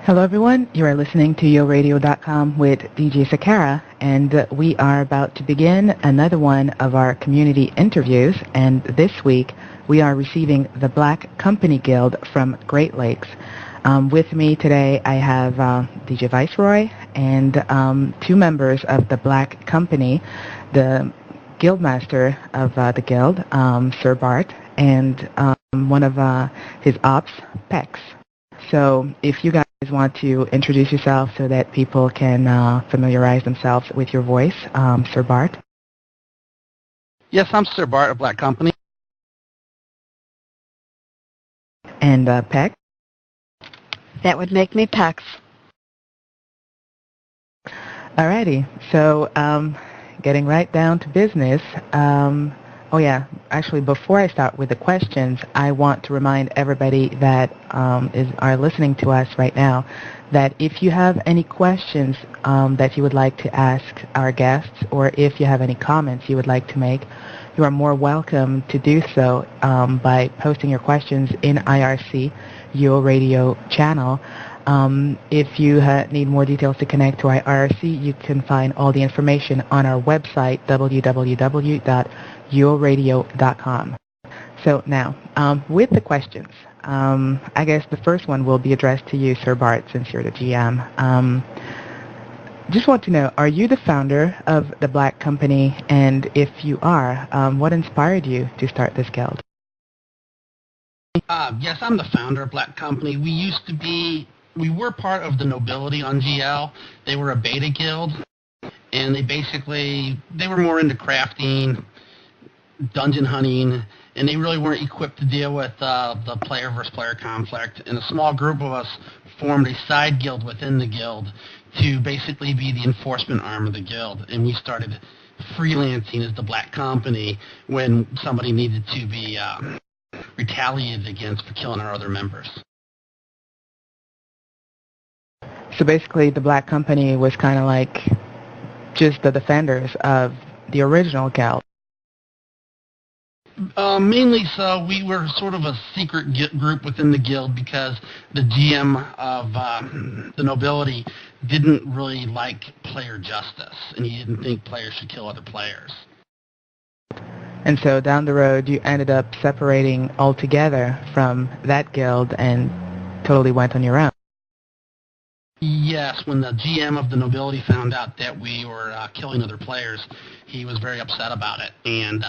Hello everyone, you are listening to YoRadio.com with DJ Sakara, and we are about to begin another one of our community interviews, and this week we are receiving the Black Company Guild from Great Lakes. With me today I have DJ Viceroy and two members of the Black Company, the Guildmaster of the Guild, Sir Bart, and one of his ops, Pex. So if you guys want to introduce yourself so that people can familiarize themselves with your voice, Sir Bart. Yes, I'm Sir Bart of Black Company. And Pex. That would make me Pex. Alrighty, so getting right down to business. Oh yeah, actually before I start with the questions, I want to remind everybody that are listening to us right now that if you have any questions that you would like to ask our guests, or if you have any comments you would like to make, you are more welcome to do so by posting your questions in IRC, Your Radio channel. If you need more details to connect to IRC, you can find all the information on our website, www.yourradio.com. So now, with the questions, I guess the first one will be addressed to you, Sir Bart, since you're the GM. Just want to know, are you the founder of the Black Company? And if you are, what inspired you to start this guild? Yes, I'm the founder of Black Company. We were part of the nobility on GL. They were a beta guild, and they were more into crafting, dungeon hunting, and they really weren't equipped to deal with the player versus player conflict. And a small group of us formed a side guild within the guild to basically be the enforcement arm of the guild. And we started freelancing as the Black Company when somebody needed to be retaliated against for killing our other members. So basically the Black Company was kind of like just the defenders of the original guild. Mainly so. We were sort of a secret group within the guild because the GM of the nobility didn't really like player justice, and he didn't think players should kill other players. And so down the road you ended up separating altogether from that guild and totally went on your own. Yes, when the GM of the nobility found out that we were killing other players, he was very upset about it, and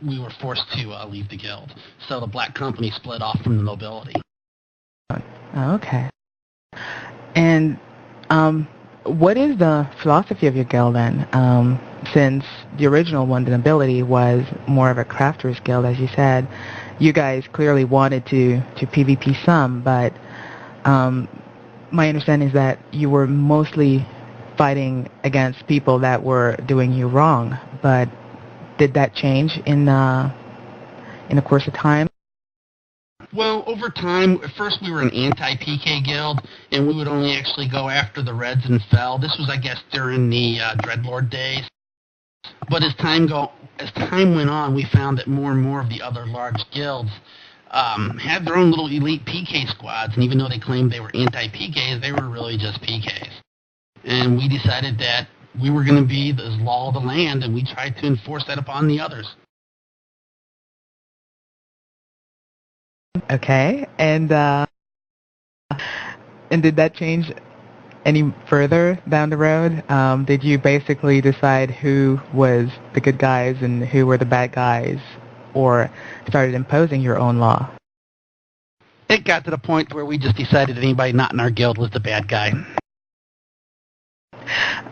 we were forced to leave the guild. So the Black Company split off from the nobility. Okay. And what is the philosophy of your guild then? Since the original one, the nobility, was more of a crafters guild, as you said, you guys clearly wanted to PvP some, but my understanding is that you were mostly fighting against people that were doing you wrong. But did that change in the course of time? Well, over time, at first we were an anti-PK guild, and we would only actually go after the Reds and Fel. This was, I guess, during the Dreadlord days. But as time went on, we found that more and more of the other large guilds had their own little elite PK squads, and even though they claimed they were anti-PKs, they were really just PKs. And we decided that we were going to be the law of the land, and we tried to enforce that upon the others. Okay, and did that change any further down the road? Did you basically decide who was the good guys and who were the bad guys, or started imposing your own law? It got to the point where we just decided that anybody not in our guild was the bad guy.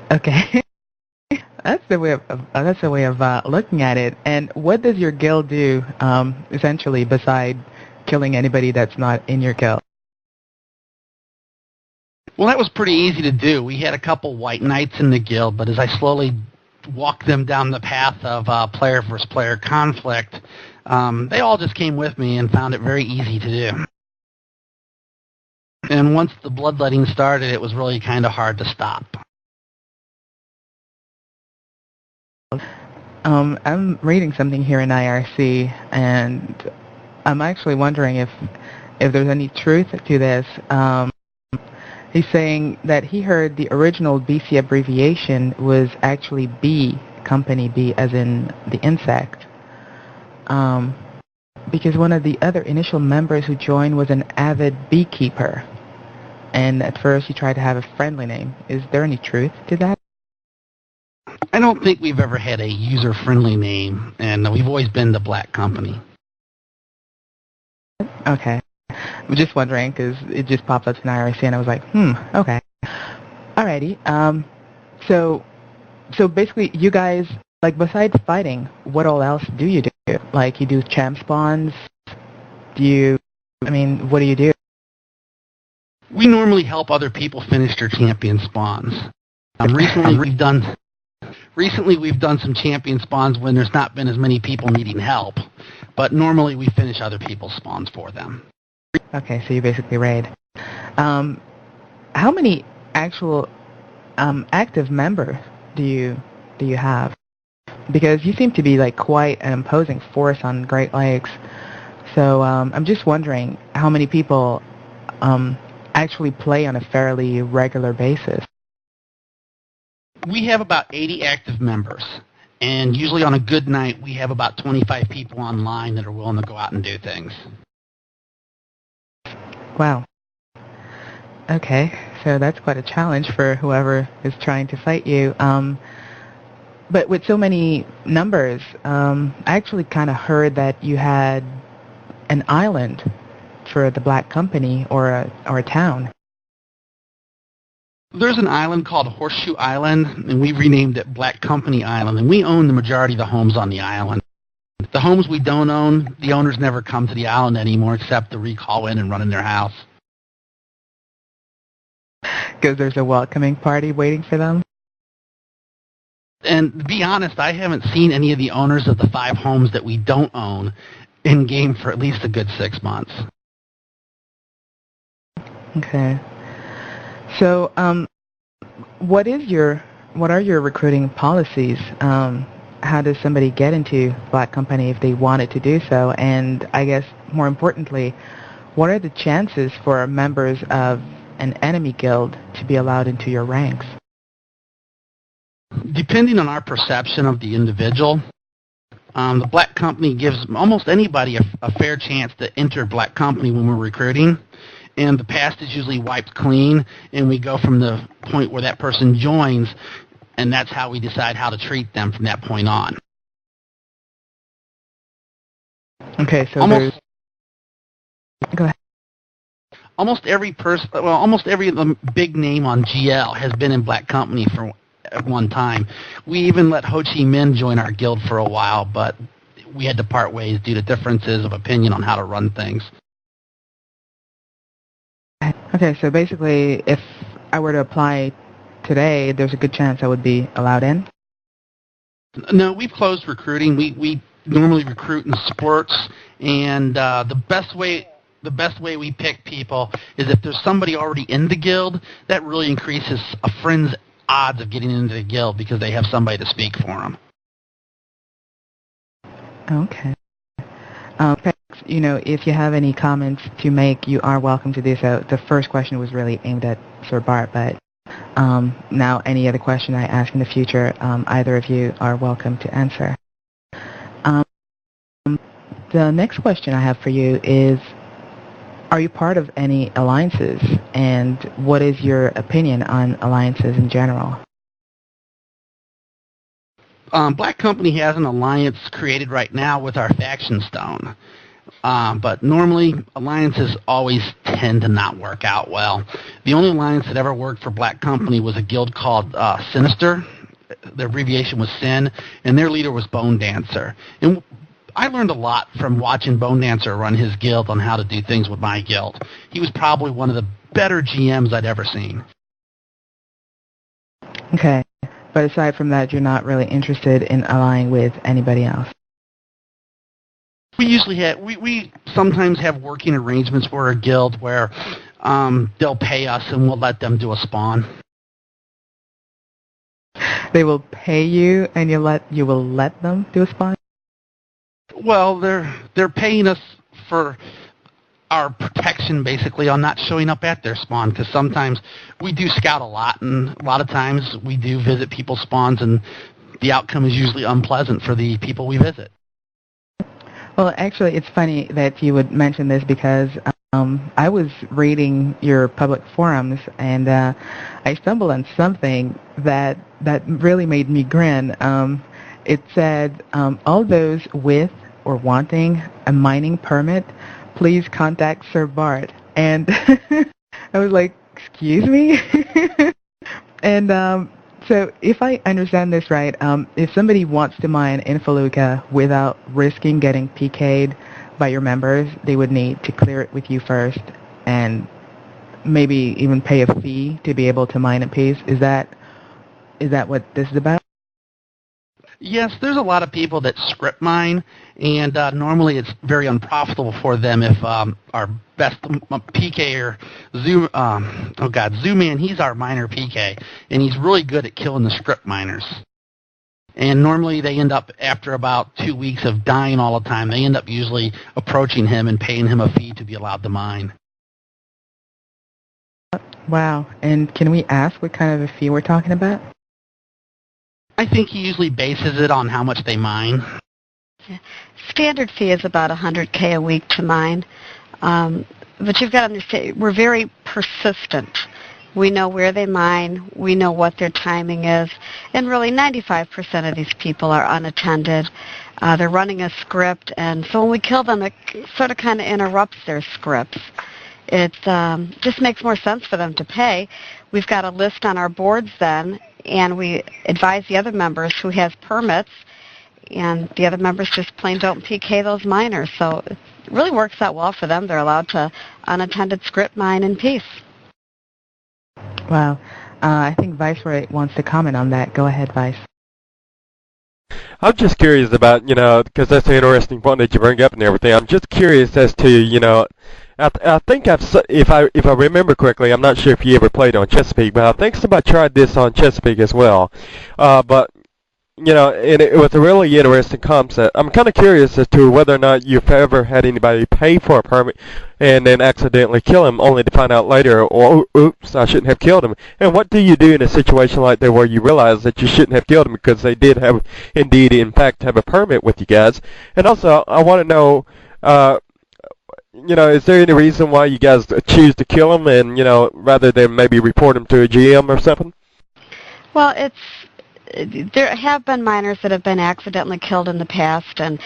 Okay. That's the way of looking at it. And what does your guild do, essentially, beside killing anybody that's not in your guild? Well, that was pretty easy to do. We had a couple white knights in the guild, but as I slowly walked them down the path of player versus player conflict, they all just came with me and found it very easy to do. And once the bloodletting started, it was really kind of hard to stop. I'm reading something here in IRC, and I'm actually wondering if there's any truth to this. He's saying that he heard the original BC abbreviation was actually B, Company B, as in the insect. Because one of the other initial members who joined was an avid beekeeper. And at first he tried to have a friendly name. Is there any truth to that? I don't think we've ever had a user-friendly name, and we've always been the Black Company. Okay. I'm just wondering because it just popped up in IRC and I was like, okay. Alrighty. So basically you guys, like besides fighting, what all else do you do? Like you do champ spawns? What do you do? We normally help other people finish their champion spawns. Recently we've done some champion spawns when there's not been as many people needing help, but normally we finish other people's spawns for them. Okay, so you basically raid. How many actual active members do you have? Because you seem to be like quite an imposing force on Great Lakes. So I'm just wondering how many people actually play on a fairly regular basis. We have about 80 active members, and usually on a good night we have about 25 people online that are willing to go out and do things. Wow. Okay, so that's quite a challenge for whoever is trying to fight you. But with so many numbers, I actually kind of heard that you had an island for the Black Company or a town. There's an island called Horseshoe Island, and we renamed it Black Company Island, and we own the majority of the homes on the island. The homes we don't own, the owners never come to the island anymore except to recall in and run in their house. Because there's a welcoming party waiting for them? And to be honest, I haven't seen any of the owners of the 5 homes that we don't own in game for at least a good 6 months. Okay. So, what are your recruiting policies? How does somebody get into Black Company if they wanted to do so? And I guess more importantly, what are the chances for members of an enemy guild to be allowed into your ranks? Depending on our perception of the individual, the Black Company gives almost anybody a fair chance to enter Black Company when we're recruiting. And the past is usually wiped clean, and we go from the point where that person joins, and that's how we decide how to treat them from that point on. Okay, so go ahead. Almost every big name on GL has been in Black Company at one time. We even let Ho Chi Minh join our guild for a while, but we had to part ways due to differences of opinion on how to run things. Okay, so basically, if I were to apply today, there's a good chance I would be allowed in? No, we've closed recruiting. We normally recruit in spurts, and the best way we pick people is if there's somebody already in the guild. That really increases a friend's odds of getting into the guild because they have somebody to speak for them. Okay. If you have any comments to make, you are welcome to do so. The first question was really aimed at Sir Bart, but now any other question I ask in the future, either of you are welcome to answer. The next question I have for you is, are you part of any alliances, and what is your opinion on alliances in general? Black Company has an alliance created right now with our faction stone. But normally, alliances always tend to not work out well. The only alliance that ever worked for Black Company was a guild called Sinister. The abbreviation was Sin, and their leader was Bone Dancer. And I learned a lot from watching Bone Dancer run his guild on how to do things with my guild. He was probably one of the better GMs I'd ever seen. Okay. But aside from that, you're not really interested in allying with anybody else? We sometimes have working arrangements for a guild where they'll pay us and we'll let them do a spawn. They will pay you and you will let them do a spawn? Well, they're paying us for our protection action basically on not showing up at their spawn, because sometimes we do scout a lot, and a lot of times we do visit people's spawns, and the outcome is usually unpleasant for the people we visit. Well, actually, it's funny that you would mention this because I was reading your public forums, and I stumbled on something that really made me grin. It said, all those with or wanting a mining permit, please contact Sir Bart. And I was like, excuse me? And so if I understand this right, if somebody wants to mine in Felucca without risking getting PK'd by your members, they would need to clear it with you first and maybe even pay a fee to be able to mine in peace. Is that what this is about? Yes, there's a lot of people that script mine, and normally it's very unprofitable for them if our best PKer, Zoo-Man, he's our miner PK, and he's really good at killing the script miners. And normally they end up, after about 2 weeks of dying all the time, they end up usually approaching him and paying him a fee to be allowed to mine. Wow. And can we ask what kind of a fee we're talking about? I think he usually bases it on how much they mine. Standard fee is about $100K a week to mine. But you've got to understand, we're very persistent. We know where they mine. We know what their timing is. And really, 95% of these people are unattended. They're running a script, and so when we kill them, it sort of kind of interrupts their scripts. It just makes more sense for them to pay. We've got a list on our boards then, and we advise the other members who has permits, and the other members just plain don't PK those miners. So it really works out well for them. They're allowed to unattended script mine in peace. Wow. I think Viceroy wants to comment on that. Go ahead, Vice. I'm just curious about, because that's an interesting point that you bring up and everything. I'm just curious as to, I think if I remember correctly, I'm not sure if you ever played on Chesapeake, but I think somebody tried this on Chesapeake as well. But and it was a really interesting concept. I'm kind of curious as to whether or not you've ever had anybody pay for a permit and then accidentally kill him, only to find out later, oh, oops, I shouldn't have killed him. And what do you do in a situation like that where you realize that you shouldn't have killed him because they did have, indeed, in fact, have a permit with you guys? And also, I want to know, is there any reason why you guys choose to kill him and, rather than maybe report him to a GM or something? Well, there have been miners that have been accidentally killed in the past, and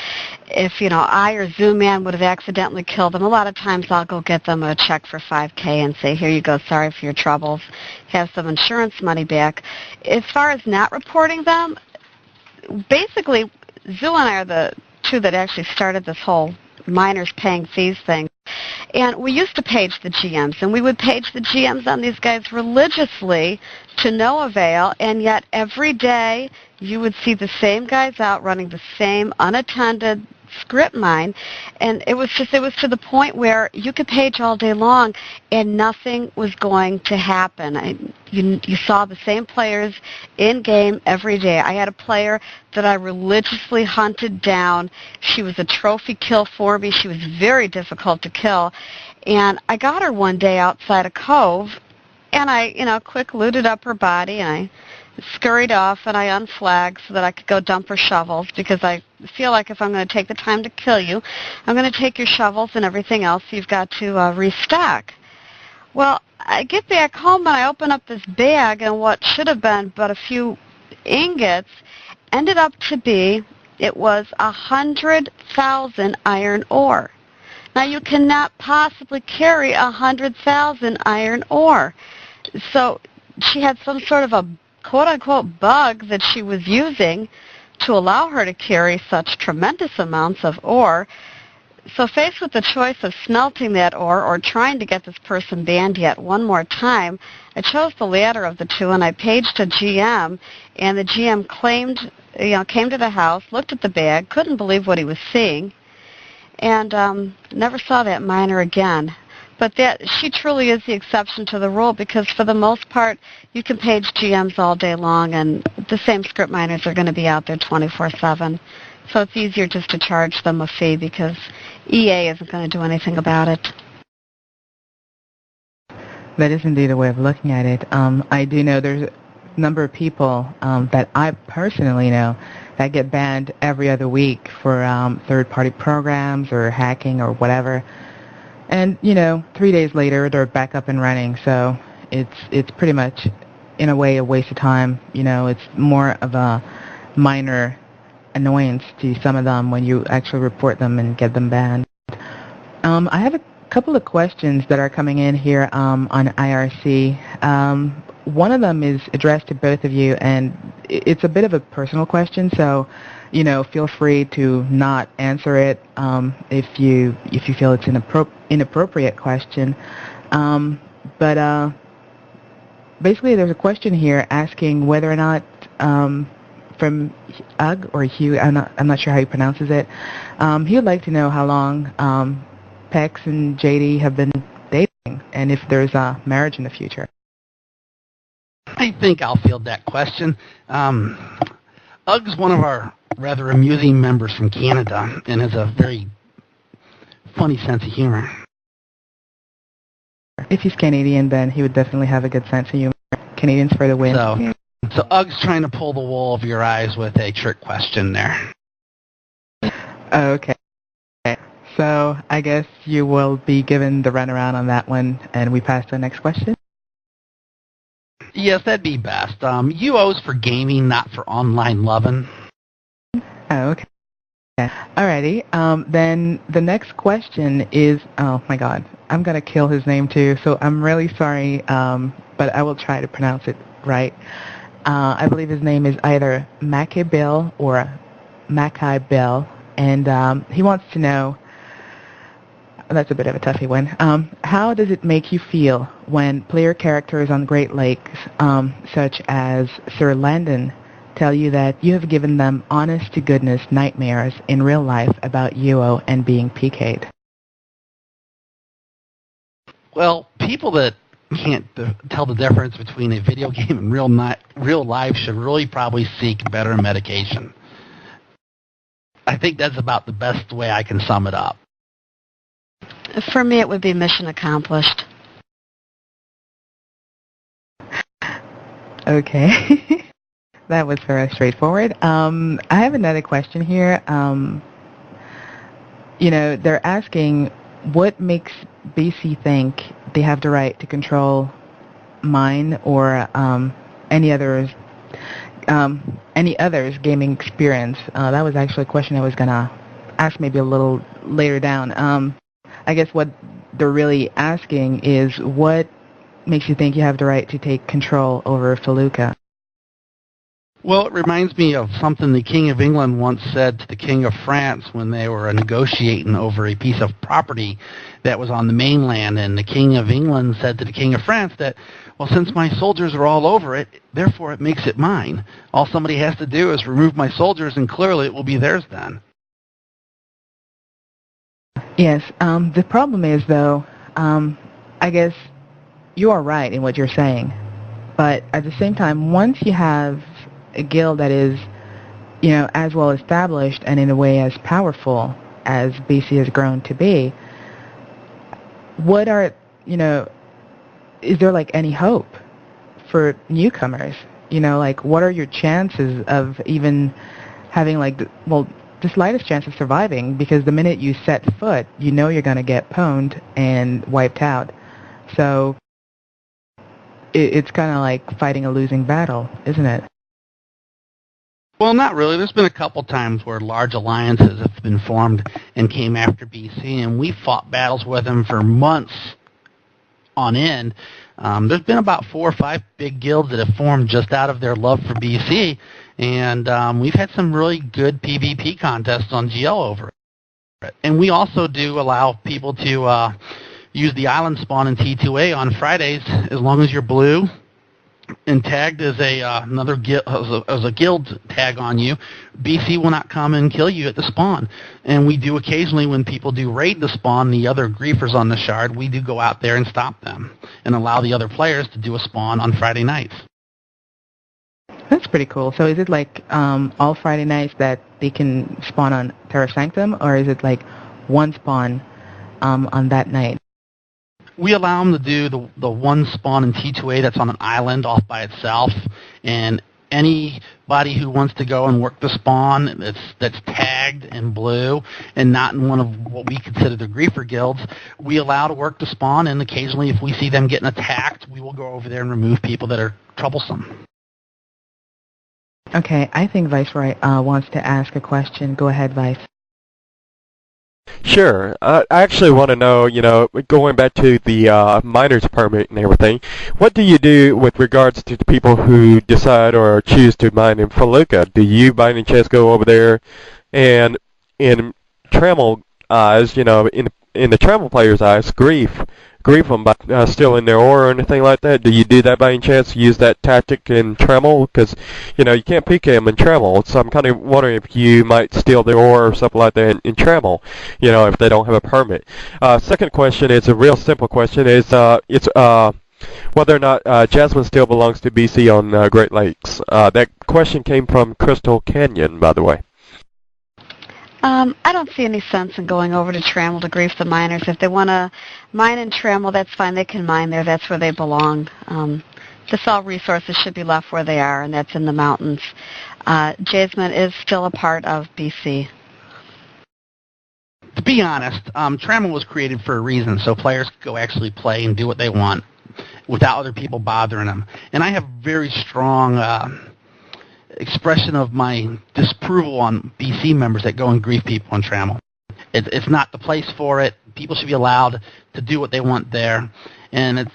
if, I or Zoo-Man would have accidentally killed them, a lot of times I'll go get them a check for $5K and say, here you go, sorry for your troubles, have some insurance money back. As far as not reporting them, basically, Zoo and I are the two that actually started this whole miners paying fees thing. And we used to page the GMs, and we would page the GMs on these guys religiously to no avail, and yet every day you would see the same guys out running the same unattended script mine, and it was to the point where you could page all day long and nothing was going to happen. You saw the same players in game every day. I had a player that I religiously hunted down. She was a trophy kill for me. She was very difficult to kill, and I got her one day outside a cove, and I quick looted up her body, and I scurried off, and I unflagged so that I could go dump her shovels, because I feel like if I'm going to take the time to kill you, I'm going to take your shovels and everything else you've got to restock. Well, I get back home, and I open up this bag, and what should have been but a few ingots ended up to be, it was 100,000 iron ore. Now, you cannot possibly carry 100,000 iron ore. So she had some sort of a quote-unquote bug that she was using to allow her to carry such tremendous amounts of ore. So faced with the choice of smelting that ore or trying to get this person banned yet one more time, I chose the latter of the two, and I paged a GM, and the GM came to the house, looked at the bag, couldn't believe what he was seeing, and never saw that miner again. But she truly is the exception to the rule, because for the most part, you can page GMs all day long, and the same script miners are going to be out there 24/7. So it's easier just to charge them a fee, because EA isn't going to do anything about it. That is indeed a way of looking at it. I do know there's a number of people that I personally know that get banned every other week for third-party programs or hacking or whatever. And, 3 days later, they're back up and running. So it's pretty much, in a way, a waste of time. It's more of a minor annoyance to some of them when you actually report them and get them banned. I have a couple of questions that are coming in here on IRC. One of them is addressed to both of you, and it's a bit of a personal question, so feel free to not answer it if you feel it's an inappropriate question. But basically, there's a question here asking whether or not from Ugg or Hugh, I'm not sure how he pronounces it. He would like to know how long Pex and JD have been dating, and if there's a marriage in the future. I think I'll field that question. Ugg's one of our rather amusing members from Canada and has a very funny sense of humor. If he's Canadian, then he would definitely have a good sense of humor. Canadians for the win. So Ugg's trying to pull the wool over your eyes with a trick question there. Okay. So I guess you will be given the runaround on that one, and we pass to the next question? Yes, that'd be best. UO's for gaming, not for online loving. Oh, okay. Alrighty. Then the next question is, oh my God, I'm going to kill his name too, so I'm really sorry, but I will try to pronounce it right. I believe his name is either Mackay Bill or Mackay Bill, and he wants to know, that's a bit of a toughie one, how does it make you feel when player characters on Great Lakes, such as Sir Landon, tell you that you have given them honest-to-goodness nightmares in real life about UO and being PK'd? Well, people that can't tell the difference between a video game and real life should really probably seek better medication. I think that's about the best way I can sum it up. For me, it would be mission accomplished. Okay. That was very straightforward. I have another question here. They're asking what makes BC think they have the right to control mine or any others gaming experience. That was actually a question I was going to ask maybe a little later down. I guess what they're really asking is what makes you think you have the right to take control over Felucca? Well, it reminds me of something the King of England once said to the King of France when they were negotiating over a piece of property that was on the mainland, and the King of England said to the King of France that, well, since my soldiers are all over it, therefore it makes it mine. All somebody has to do is remove my soldiers, and clearly it will be theirs then. Yes. The problem is, though, I guess you are right in what you're saying, but at the same time, once you have a guild that is, as well established and in a way as powerful as BC has grown to be, what are, is there like any hope for newcomers? What are your chances of even having the slightest chance of surviving? Because the minute you set foot, you're going to get pwned and wiped out. So it's kind of like fighting a losing battle, isn't it? Well, not really. There's been a couple times where large alliances have been formed and came after BC, and we fought battles with them for months on end. There's been about 4 or 5 big guilds that have formed just out of their love for BC, and we've had some really good PvP contests on GL over it. And we also do allow people to use the island spawn in T2A on Fridays as long as you're blue and tagged as another as a guild tag on you. BC will not come and kill you at the spawn. And we do occasionally, when people do raid the spawn, the other griefers on the shard, we do go out there and stop them and allow the other players to do a spawn on Friday nights. That's pretty cool. So is it like all Friday nights that they can spawn on Terra Sanctum, or is it like one spawn on that night? we allow them to do the one spawn in T2A that's on an island off by itself, and anybody who wants to go and work the spawn that's tagged in blue and not in one of what we consider the griefer guilds, we allow to work the spawn, and occasionally if we see them getting attacked, we will go over there and remove people that are troublesome. Okay, I think Viceroy wants to ask a question. Go ahead, Vice. Sure. I actually want to know, going back to the miner's permit and everything, what do you do with regards to the people who decide or choose to mine in Felucca? Do you, by any chance, go over there and, in Trammel eyes, in the Trammel player's eyes, grief them by stealing their ore or anything like that? Do you do that by any chance? Use that tactic in Trammel? Because, you can't PK them in Trammel. So I'm kind of wondering if you might steal their ore or something like that in Trammel, if they don't have a permit. Second question is a real simple question. It's whether or not Jasmine still belongs to BC on Great Lakes. That question came from Crystal Canyon, by the way. I don't see any sense in going over to Trammel to grief the miners. If they want to mine in Trammel, that's fine. They can mine there. That's where they belong. The salt resources should be left where they are, and that's in the mountains. Jasmine is still a part of BC. To be honest, Trammel was created for a reason, so players could go actually play and do what they want without other people bothering them. And I have very strong expression of my disapproval on BC members that go and grief people on Trammel. It's not the place for it. People should be allowed to do what they want there. And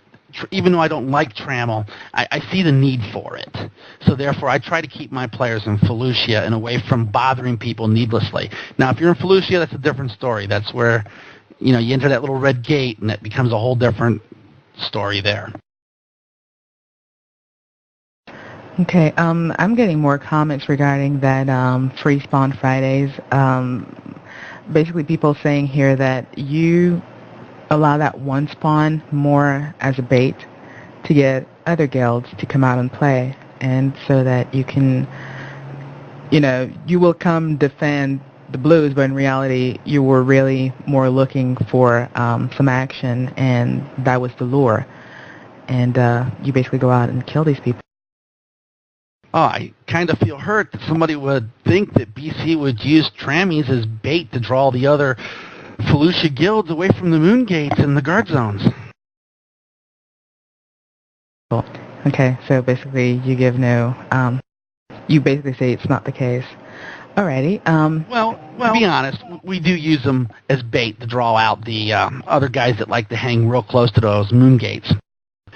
even though I don't like Trammel, I see the need for it. So therefore, I try to keep my players in Felucia and away from bothering people needlessly. Now, if you're in Felucia, that's a different story. That's where, you enter that little red gate, and it becomes a whole different story there. Okay, I'm getting more comments regarding that Free Spawn Fridays. Basically, people saying here that you allow that one spawn more as a bait to get other guilds to come out and play, and so that you can, you will come defend the blues, but in reality, you were really more looking for some action, and that was the lure. And you basically go out and kill these people. Oh, I kind of feel hurt that somebody would think that BC would use Trammies as bait to draw the other Felucia guilds away from the moon gates and the guard zones. Okay, so basically you give no, you basically say it's not the case. Alrighty. Well, to be honest, we do use them as bait to draw out the other guys that like to hang real close to those moon gates.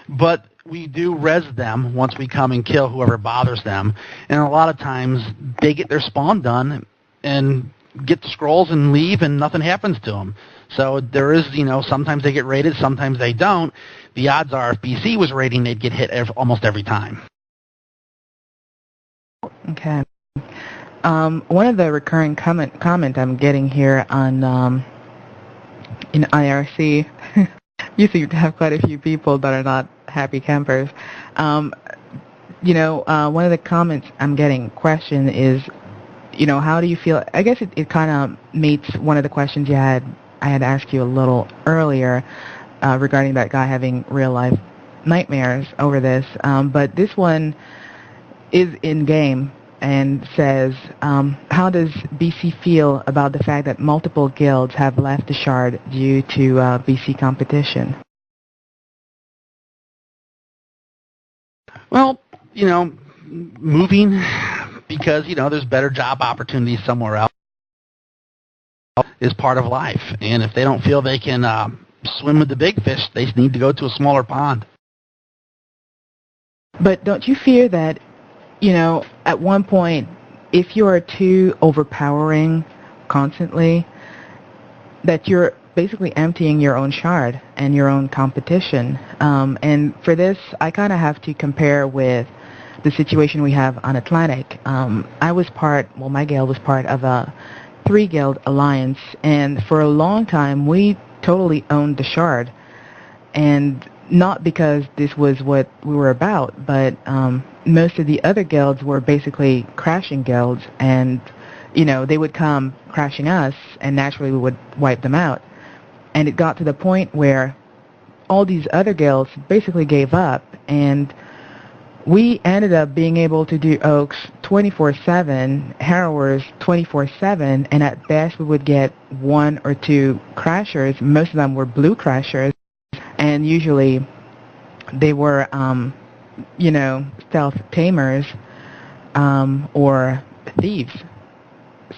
But we do res them once we come and kill whoever bothers them. And a lot of times they get their spawn done and get the scrolls and leave and nothing happens to them. So there is, sometimes they get raided, sometimes they don't. The odds are if BC was raiding, they'd get hit almost every time. Okay. One of the recurring comment I'm getting here on in IRC, you seem to have quite a few people that are not happy campers. One of the comments I'm getting question is, how do you feel? I guess it kind of meets one of the questions I had asked you a little earlier regarding that guy having real life nightmares over this. But this one is in game and says, how does BC feel about the fact that multiple guilds have left the Shard due to BC competition? Well, moving because, there's better job opportunities somewhere else is part of life. And if they don't feel they can swim with the big fish, they need to go to a smaller pond. But don't you fear that, at one point, if you are too overpowering constantly, that you're basically emptying your own shard and your own competition? And for this, I kind of have to compare with the situation we have on Atlantic. My guild was part of a 3-guild alliance, and for a long time, we totally owned the shard. And not because this was what we were about, but most of the other guilds were basically crashing guilds, and they would come crashing us, and naturally we would wipe them out. And it got to the point where all these other guilds basically gave up, and we ended up being able to do Oaks 24/7, Harrowers 24/7, and at best we would get one or two crashers. Most of them were blue crashers, and usually they were, stealth tamers or thieves.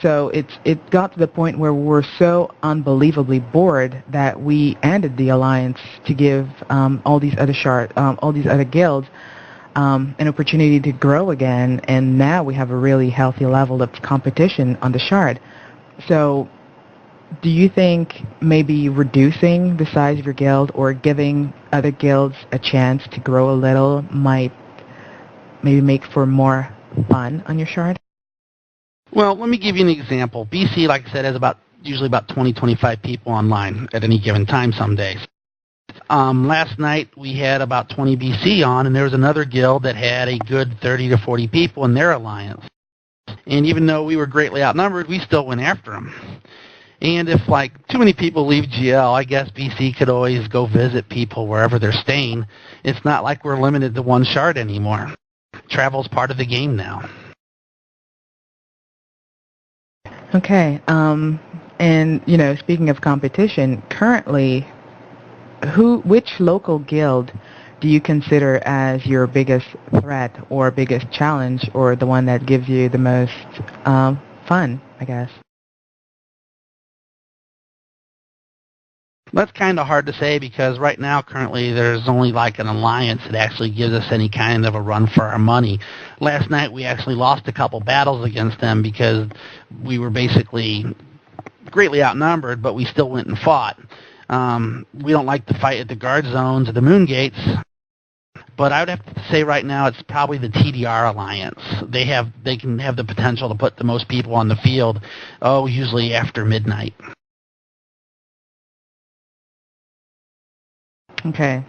So it got to the point where we were so unbelievably bored that we ended the alliance to give all these other guilds an opportunity to grow again, and now we have a really healthy level of competition on the shard. So do you think maybe reducing the size of your guild or giving other guilds a chance to grow a little might maybe make for more fun on your shard? Well, let me give you an example. BC, like I said, has usually about 20, 25 people online at any given time some days. Last night we had about 20 BC on, and there was another guild that had a good 30 to 40 people in their alliance. And even though we were greatly outnumbered, we still went after them. And if, too many people leave GL, I guess BC could always go visit people wherever they're staying. It's not like we're limited to one shard anymore. Travel's part of the game now. Okay. And, speaking of competition, currently, which local guild do you consider as your biggest threat or biggest challenge, or the one that gives you the most fun, I guess? That's kind of hard to say because right now, currently, there's only an alliance that actually gives us any kind of a run for our money. Last night, we actually lost a couple battles against them because we were basically greatly outnumbered, but we still went and fought. We don't like to fight at the guard zones or the moon gates, but I would have to say right now it's probably the TDR alliance. They can have the potential to put the most people on the field, usually after midnight. Okay.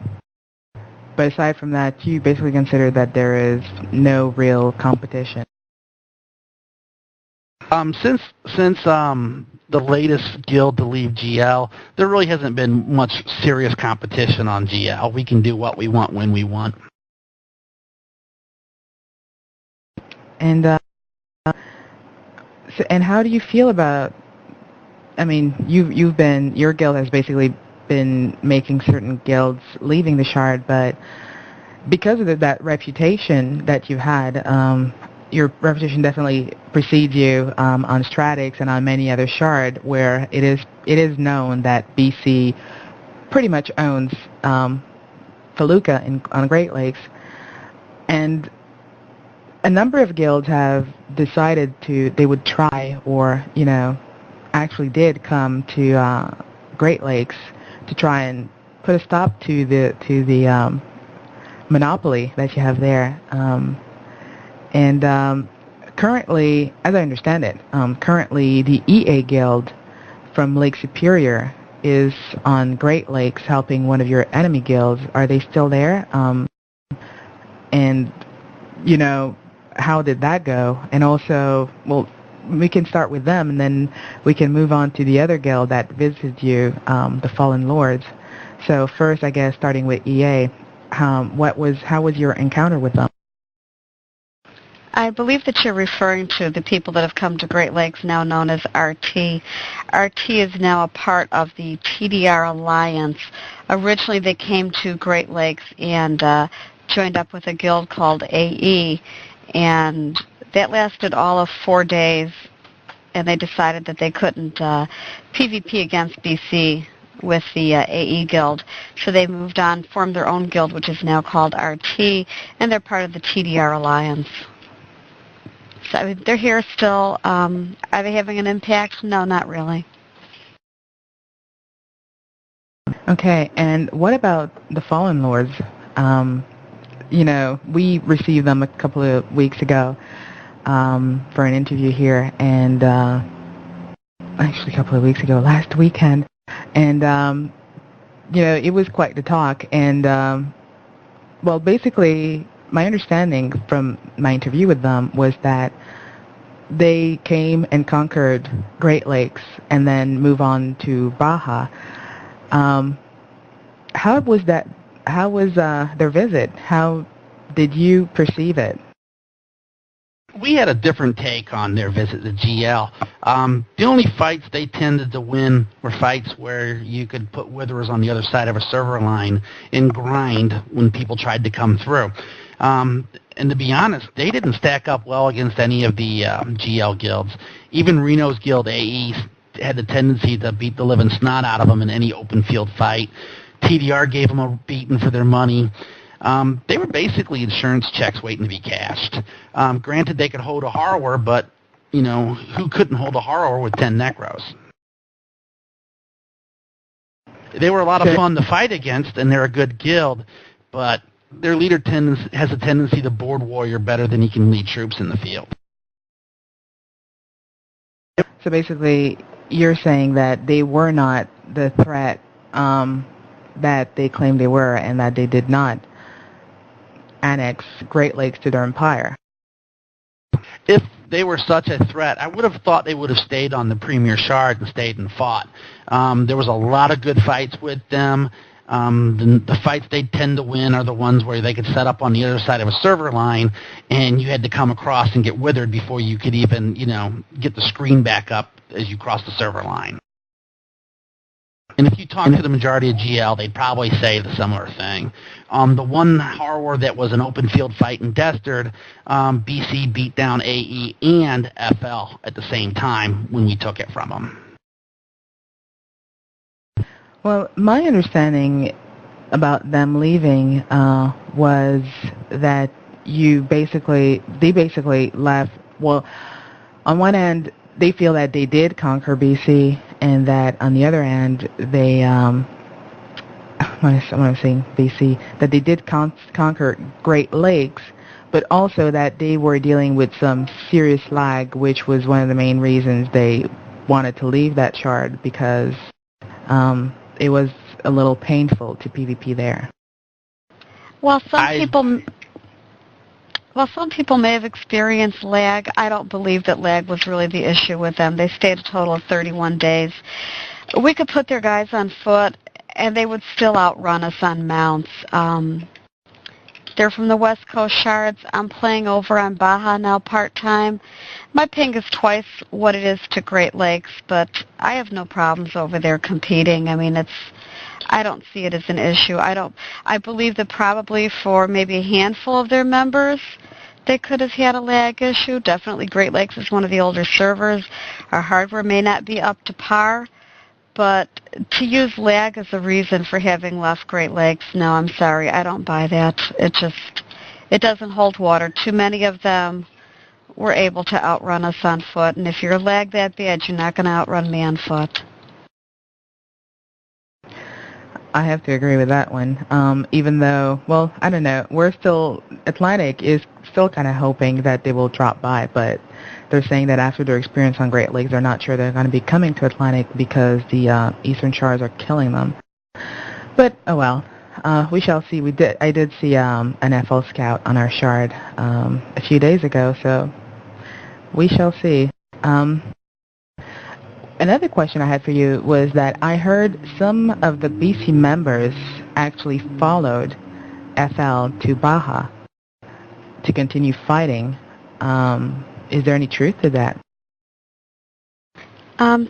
But aside from that, you basically consider that there is no real competition. Since the latest guild to leave GL, there really hasn't been much serious competition on GL. We can do what we want when we want. And and how do you feel about? I mean, your guild has basically been making certain guilds leaving the shard, but because of that reputation that you've had, your reputation definitely precedes you on Stratix and on many other shard where it is known that BC pretty much owns Felucca on Great Lakes, and a number of guilds have decided they would try or actually did come to Great Lakes to try and put a stop to the monopoly that you have there. And currently, as I understand it, currently the EA Guild from Lake Superior is on Great Lakes helping one of your enemy guilds. Are they still there? And, how did that go? And also, well, we can start with them, and then we can move on to the other guild that visited you, the Fallen Lords. So first, I guess, starting with EA, how was your encounter with them? I believe that you're referring to the people that have come to Great Lakes, now known as RT. RT is now a part of the TDR Alliance. Originally, they came to Great Lakes and joined up with a guild called AE, and that lasted all of 4 days, and they decided that they couldn't PvP against BC with the AE Guild, so they moved on, formed their own guild, which is now called RT, and they're part of the TDR Alliance. So I mean, they're here still. Are they having an impact? No, not really. Okay, and what about the Fallen Lords? We received them a couple of weeks ago for an interview here, and actually a couple of weeks ago, last weekend, and it was quite the talk. And well, basically, my understanding from my interview with them was that they came and conquered Great Lakes and then move on to Baja. how was that? How was their visit? How did you perceive it? We had a different take on their visit to GL. The only fights they tended to win were fights where you could put witherers on the other side of a server line and grind when people tried to come through. And to be honest, they didn't stack up well against any of the GL guilds. Even Reno's guild, AE, had the tendency to beat the living snot out of them in any open field fight. TDR gave them a beating for their money. They were basically insurance checks waiting to be cashed. Granted, they could hold a Horror, but, you know, who couldn't hold a Horror with 10 Necros? They were a lot of fun to fight against, and they're a good guild, but their leader has a tendency to board warrior better than he can lead troops in the field. So basically, you're saying that they were not the threat that they claimed they were, and that they did not annex Great Lakes to their empire. If they were such a threat, I would have thought they would have stayed on the Premier Shard and stayed and fought. There was a lot of good fights with them. The fights they tend to win are the ones where they could set up on the other side of a server line, and you had to come across and get withered before you could even, you know, get the screen back up as you cross the server line. And if you talk to the majority of GL, they'd probably say the similar thing. The one horror that was an open field fight in Destard, BC beat down AE and FL at the same time when we took it from them. Well, my understanding about them leaving was that they basically left. Well, on one end, they feel that they did conquer BC, and that on the other end, they, when I'm saying BC, that they did conquer Great Lakes, but also that they were dealing with some serious lag, which was one of the main reasons they wanted to leave that shard, because it was a little painful to PvP there. Well, some people may have experienced lag. I don't believe that lag was really the issue with them. They stayed a total of 31 days. We could put their guys on foot, and they would still outrun us on mounts. They're from the West Coast Shards. I'm playing over on Baja now part-time. My ping is twice what it is to Great Lakes, but I have no problems over there competing. I mean, I don't see it as an issue. I believe that probably for maybe a handful of their members, they could have had a lag issue. Definitely Great Lakes is one of the older servers. Our hardware may not be up to par, but to use lag as a reason for having left Great Lakes, no, I'm sorry, I don't buy that. It doesn't hold water. Too many of them were able to outrun us on foot, and if you're lag that bad, you're not going to outrun me on foot. I have to agree with that one. Even though, well, I don't know, Atlantic is still kind of hoping that they will drop by, but they're saying that after their experience on Great Lakes, they're not sure they're going to be coming to Atlantic because the Eastern Shards are killing them. But, oh well, we shall see. I did see an FL scout on our shard a few days ago, so we shall see. Another question I had for you was that I heard some of the BC members actually followed FL to Baja to continue fighting. Is there any truth to that?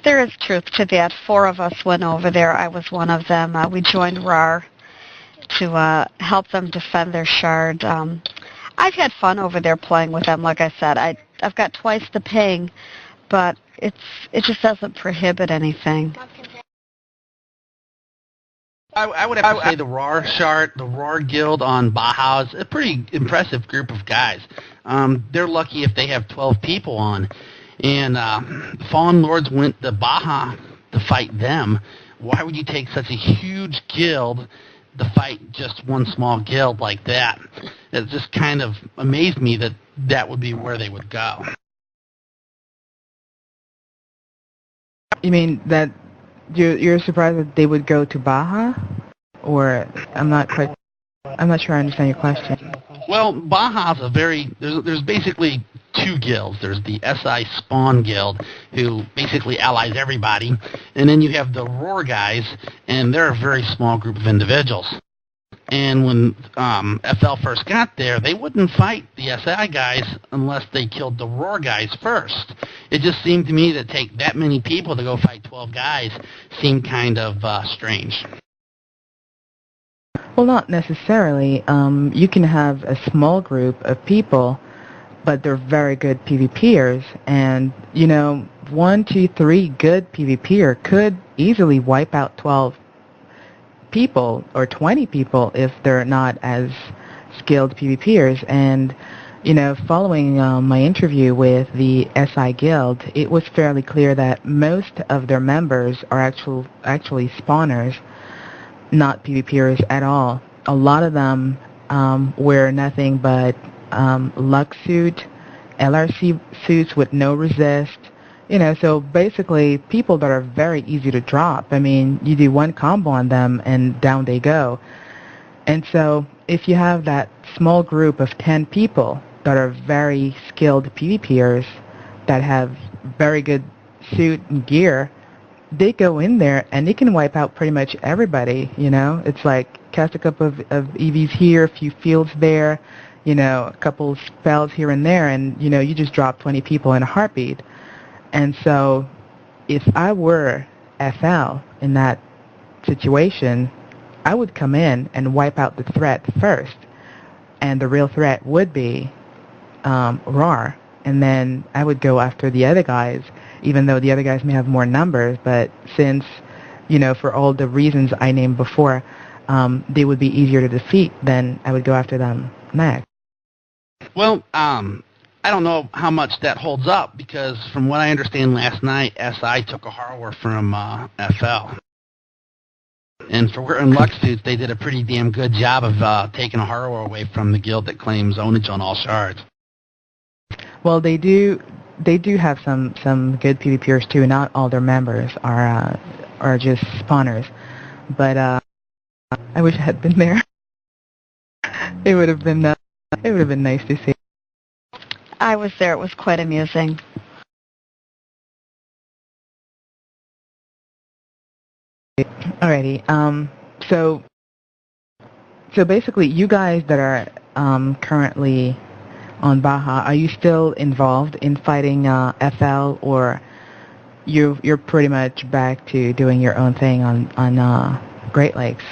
There is truth to that. 4 of us went over there. I was one of them. We joined RAR to help them defend their shard. I've had fun over there playing with them. Like I said, I've got twice the ping, but it just doesn't prohibit anything. I would have to say the RAR shard, the RAR guild on Baja is a pretty impressive group of guys. They're lucky if they have 12 people on. And Fallen Lords went to Baja to fight them. Why would you take such a huge guild to fight just one small guild like that? It just kind of amazed me that that would be where they would go. You mean that you're surprised that they would go to Baja? Or I'm not sure I understand your question. Well, Baja's there's basically two guilds. There's the SI Spawn Guild, who basically allies everybody, and then you have the Roar guys, and they're a very small group of individuals. And when FL first got there, they wouldn't fight the SI guys unless they killed the Roar guys first. It just seemed to me that take that many people to go fight 12 guys seemed kind of strange. Well, not necessarily. You can have a small group of people, but they're very good PvPers, and, 1, 2, 3 good PvPer could easily wipe out 12 people or 20 people if they're not as skilled PvPers. And, following my interview with the SI Guild, it was fairly clear that most of their members are actually spawners, not PvPers at all. A lot of them wear nothing but luck suit, LRC suits with no resist. So basically people that are very easy to drop. I mean, you do one combo on them and down they go. And so if you have that small group of 10 people that are very skilled PvPers that have very good suit and gear, they go in there and they can wipe out pretty much everybody. It's like cast a couple of EVs here, a few fields there, a couple spells here and there, and you just drop 20 people in a heartbeat. And so if I were FL in that situation, I would come in and wipe out the threat first, and the real threat would be RAR, and then I would go after the other guys, even though the other guys may have more numbers. But since, for all the reasons I named before, they would be easier to defeat, then I would go after them next. Well, I don't know how much that holds up, because from what I understand last night, SI took a harrower from FL. And for wearing luck suits, they did a pretty damn good job of taking a harrower away from the guild that claims ownage on all shards. Well, they do have some good PvPers too. Not all their members are just spawners. But I wish I had been there. It would have been nice to see. I was there. It was quite amusing. Alrighty. So basically, you guys that are currently on Baja, are you still involved in fighting FL, or you're pretty much back to doing your own thing on Great Lakes?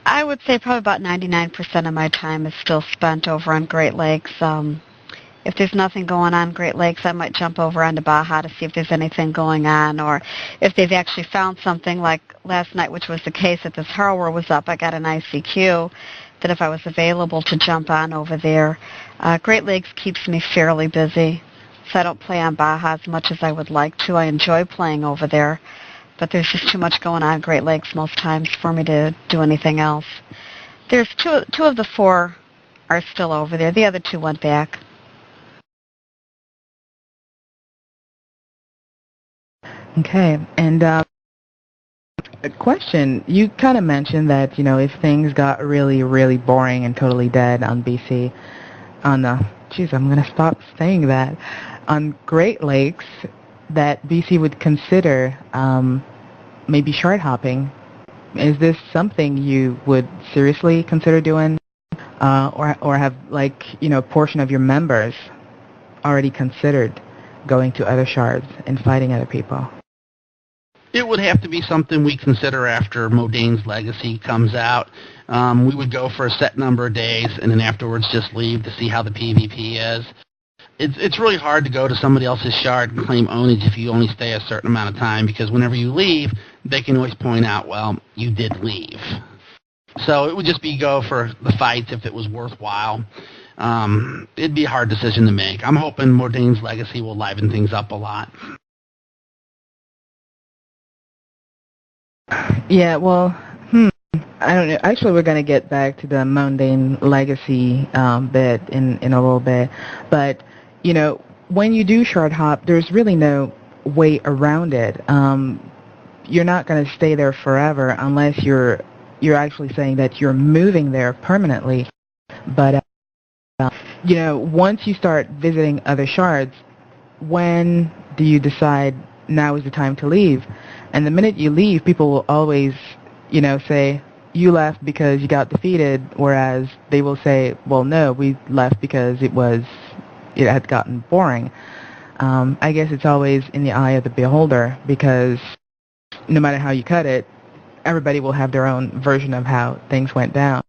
I would say probably about 99% of my time is still spent over on Great Lakes. If there's nothing going on Great Lakes, I might jump over onto Baja to see if there's anything going on, or if they've actually found something, like last night, which was the case that this harrower was up. I got an ICQ that if I was available to jump on over there. Great Lakes keeps me fairly busy, so I don't play on Baja as much as I would like to. I enjoy playing over there, but there's just too much going on Great Lakes most times for me to do anything else. There's two of the four are still over there. The other two went back. Okay, and a question. You kind of mentioned that, if things got really, really boring and totally dead on BC, I'm going to stop saying that, on Great Lakes, that BC would consider maybe shard hopping. Is this something you would seriously consider doing, or have, a portion of your members already considered going to other shards and fighting other people? It would have to be something we consider after Modane's Legacy comes out. We would go for a set number of days, and then afterwards just leave to see how the PvP is. It's really hard to go to somebody else's shard and claim ownage if you only stay a certain amount of time, because whenever you leave, they can always point out, well, you did leave. So it would just be go for the fights if it was worthwhile. It'd be a hard decision to make. I'm hoping Modane's Legacy will liven things up a lot. Yeah, well, I don't know. Actually, we're going to get back to the Mundane Legacy bit in a little bit. But, when you do shard hop, there's really no way around it. You're not going to stay there forever unless you're actually saying that you're moving there permanently. But once you start visiting other shards, when do you decide now is the time to leave? And the minute you leave, people will always, say, you left because you got defeated, whereas they will say, well, no, we left because it had gotten boring. I guess it's always in the eye of the beholder, because no matter how you cut it, everybody will have their own version of how things went down.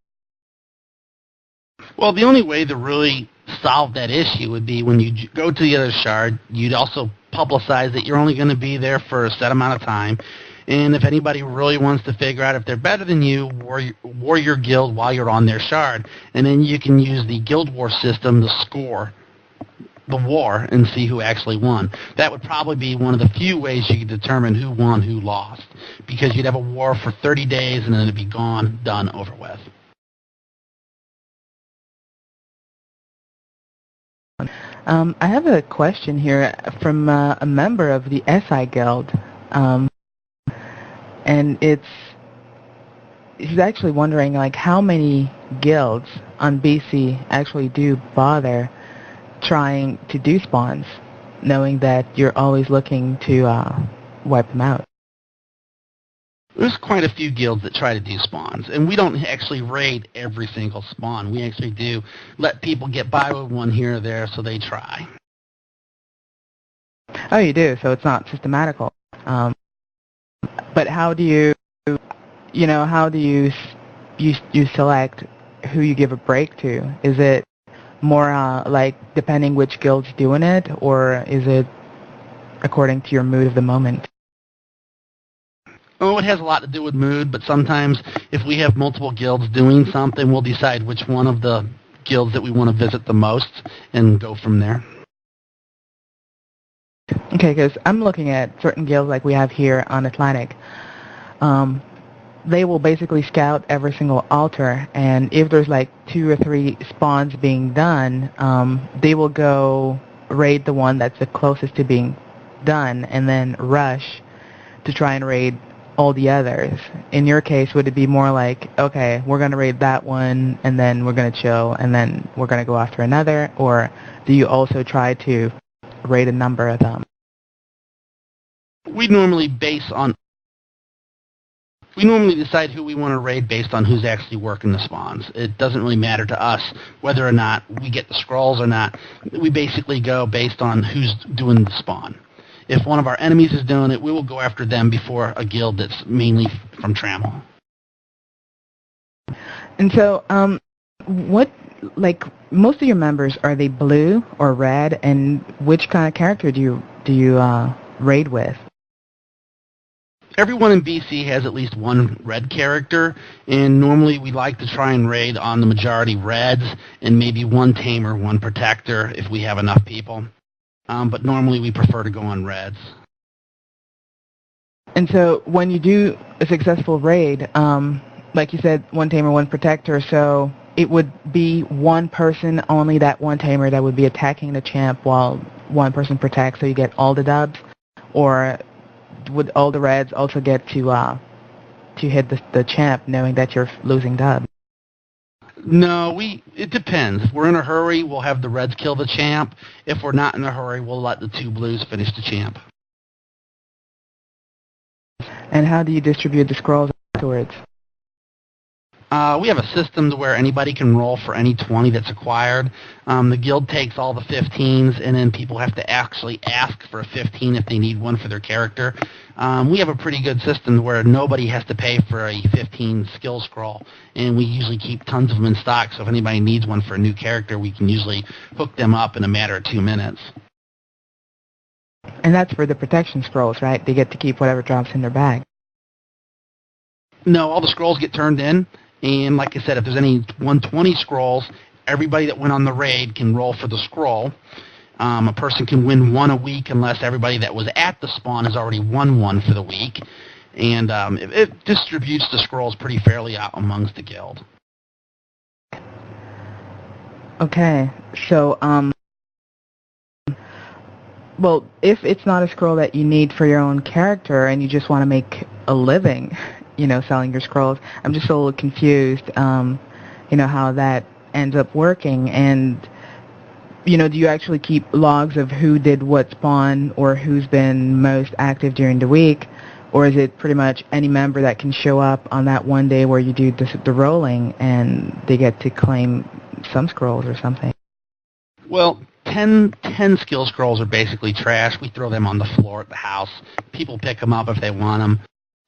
Well, the only way to really solve that issue would be when you go to the other shard, you'd also publicize that you're only going to be there for a set amount of time. And if anybody really wants to figure out if they're better than you, war your guild while you're on their shard. And then you can use the Guild War system to score the war and see who actually won. That would probably be one of the few ways you could determine who won, who lost. Because you'd have a war for 30 days and then it'd be gone, done, over with. I have a question here from a member of the SI Guild, and she's actually wondering how many guilds on BC actually do bother trying to do spawns, knowing that you're always looking to wipe them out. There's quite a few guilds that try to do spawns, and we don't actually raid every single spawn. We actually do let people get by with one here or there, so they try. Oh, you do, so it's not systematical. But how do you select who you give a break to? Is it more depending which guild's doing it, or is it according to your mood of the moment? Oh, it has a lot to do with mood, but sometimes if we have multiple guilds doing something, we'll decide which one of the guilds that we want to visit the most and go from there. Okay, because I'm looking at certain guilds like we have here on Atlantic. They will basically scout every single altar, and if there's 2 or 3 spawns being done, they will go raid the one that's the closest to being done and then rush to try and raid all the others. In your case, would it be more okay, we're going to raid that one, and then we're going to chill, and then we're going to go after another, or do you also try to raid a number of them? We normally decide who we want to raid based on who's actually working the spawns. It doesn't really matter to us whether or not we get the scrolls or not. We basically go based on who's doing the spawn. If one of our enemies is doing it, we will go after them before a guild that's mainly from Trammel. And so, most of your members, are they blue or red, and which kind of character do you raid with? Everyone in BC has at least one red character, and normally we like to try and raid on the majority reds, and maybe one tamer, one protector if we have enough people. But normally we prefer to go on reds. And so when you do a successful raid, like you said, one tamer, one protector, so it would be one person, only that one tamer that would be attacking the champ while one person protects, so you get all the dubs? Or would all the reds also get to hit the champ knowing that you're losing dubs? No, it depends. If we're in a hurry, we'll have the reds kill the champ. If we're not in a hurry, we'll let the 2 blues finish the champ. And how do you distribute the scrolls afterwards? We have a system to where anybody can roll for any 20 that's acquired. The guild takes all the 15s, and then people have to actually ask for a 15 if they need one for their character. We have a pretty good system where nobody has to pay for a 15 skill scroll, and we usually keep tons of them in stock, so if anybody needs one for a new character, we can usually hook them up in a matter of 2 minutes. And that's for the protection scrolls, right? They get to keep whatever drops in their bag. No, all the scrolls get turned in. And like I said, if there's any 120 scrolls, everybody that went on the raid can roll for the scroll. A person can win 1 a week unless everybody that was at the spawn has already won 1 for the week. And it distributes the scrolls pretty fairly out amongst the guild. Okay, so, well, if it's not a scroll that you need for your own character and you just want to make a living, selling your scrolls, I'm just a little confused, how that ends up working. And do you actually keep logs of who did what spawn or who's been most active during the week? Or is it pretty much any member that can show up on that one day where you do the rolling and they get to claim some scrolls or something? Well, 10 skill scrolls are basically trash. We throw them on the floor at the house. People pick them up if they want them.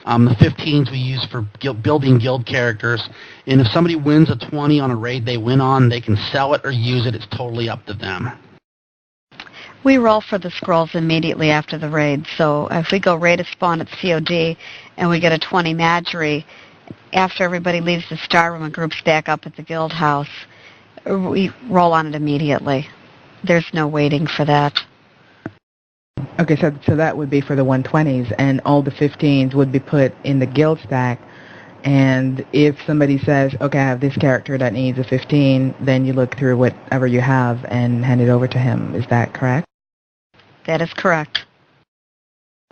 The 15s we use for building guild characters. And if somebody wins a 20 on a raid they win on, they can sell it or use it. It's totally up to them. We roll for the scrolls immediately after the raid. So if we go raid a spawn at COD and we get a 20 Madgery, after everybody leaves the star room and groups back up at the guild house, we roll on it immediately. There's no waiting for that. Okay, so that would be for the 120s, and all the 15s would be put in the guild stack. And if somebody says, okay, I have this character that needs a 15, then you look through whatever you have and hand it over to him. Is that correct? That is correct.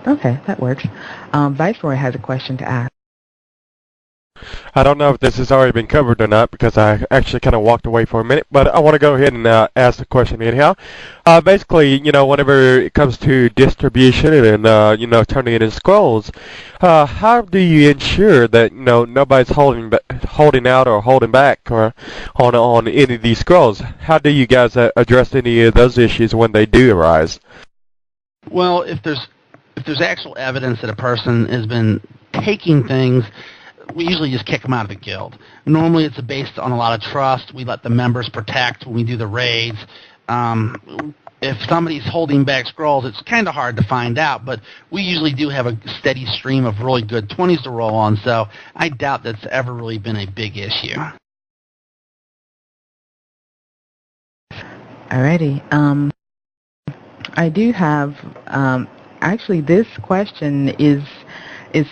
Okay, that works. Viceroy has a question to ask. I don't know if this has already been covered or not because I actually kind of walked away for a minute, but I want to go ahead and ask the question anyhow. Basically, whenever it comes to distribution and, turning it in scrolls, how do you ensure that, nobody's holding out or holding back or on any of these scrolls? How do you guys address any of those issues when they do arise? Well, if there's actual evidence that a person has been taking things, we usually just kick them out of the guild. Normally it's based on a lot of trust. We let the members protect when we do the raids. If somebody's holding back scrolls, it's kind of hard to find out, but we usually do have a steady stream of really good 20s to roll on, so I doubt that's ever really been a big issue. Alrighty. I do have, actually this question is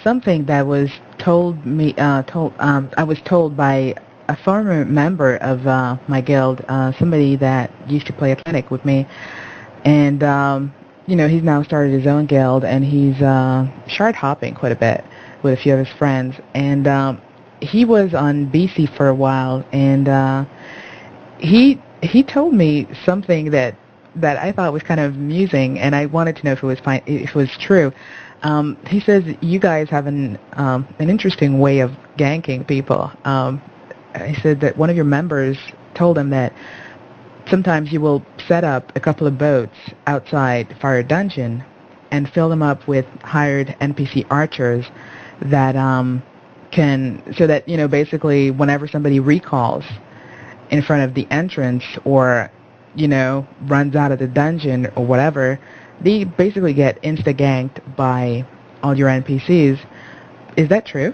something that was I was told by a former member of my guild, somebody that used to play Atlantic with me, and he's now started his own guild, and he's shard hopping quite a bit with a few of his friends, and he was on BC for a while, and he told me something that I thought was kind of amusing, and I wanted to know if it was true. He says you guys have an interesting way of ganking people. He said that one of your members told him that sometimes you will set up a couple of boats outside Fire Dungeon and fill them up with hired NPC archers that basically whenever somebody recalls in front of the entrance or runs out of the dungeon or whatever, they basically get insta-ganked by all your NPCs. Is that true?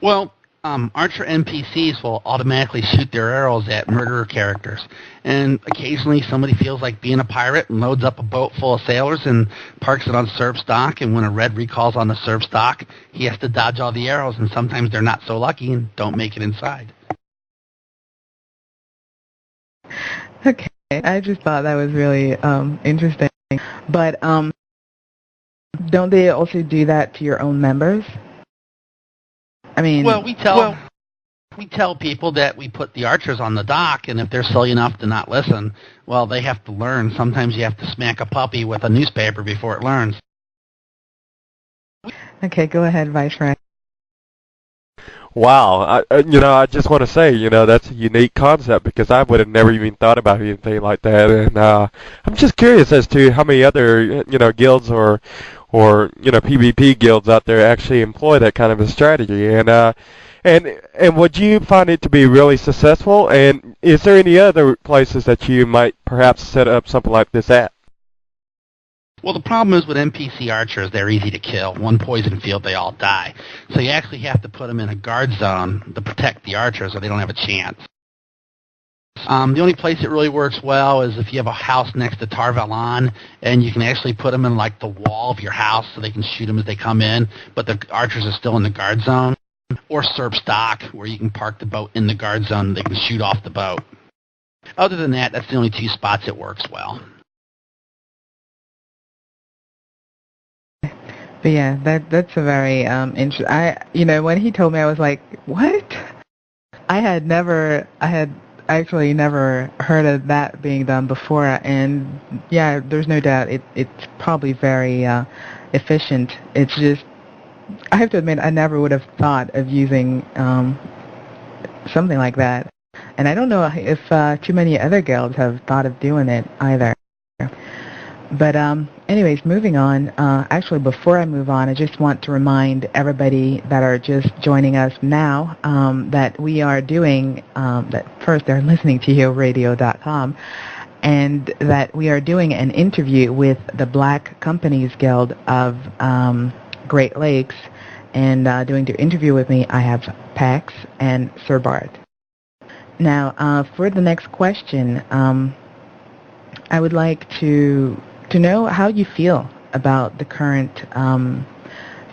Well, Archer NPCs will automatically shoot their arrows at murderer characters. And occasionally somebody feels like being a pirate and loads up a boat full of sailors and parks it on Serp's dock, and when a red recalls on the Serp's dock, he has to dodge all the arrows, and sometimes they're not so lucky and don't make it inside. Okay, I just thought that was really interesting. But don't they also do that to your own members? I mean, well, we tell people that we put the archers on the dock, and if they're silly enough to not listen, well, they have to learn. Sometimes you have to smack a puppy with a newspaper before it learns. Okay, go ahead, Viceroy. Wow, I just want to say, that's a unique concept because I would have never even thought about anything like that, and I'm just curious as to how many other, guilds or PvP guilds out there actually employ that kind of a strategy, and would you find it to be really successful? And is there any other places that you might perhaps set up something like this at? Well, the problem is with NPC archers, they're easy to kill. One poison field, they all die. So you actually have to put them in a guard zone to protect the archers, or they don't have a chance. The only place it really works well is if you have a house next to Tarvalon, and you can actually put them in like the wall of your house so they can shoot them as they come in, but the archers are still in the guard zone. Or Serp's dock, where you can park the boat in the guard zone and they can shoot off the boat. Other than that, that's the only two spots it works well. But yeah, that's a very interesting. When he told me, I was like, what? I had actually never heard of that being done before, and yeah, there's no doubt it's probably very efficient. It's just, I have to admit, I never would have thought of using something like that, and I don't know if too many other guilds have thought of doing it either. But anyways, moving on. Actually, before I move on, I just want to remind everybody that are just joining us now that we are doing, that first they're listening to YoRadio.com, and that we are doing an interview with the Black Companies Guild of Great Lakes. And doing the interview with me, I have Pax and Sir Bart. Now, for the next question, I would like to know how you feel about the current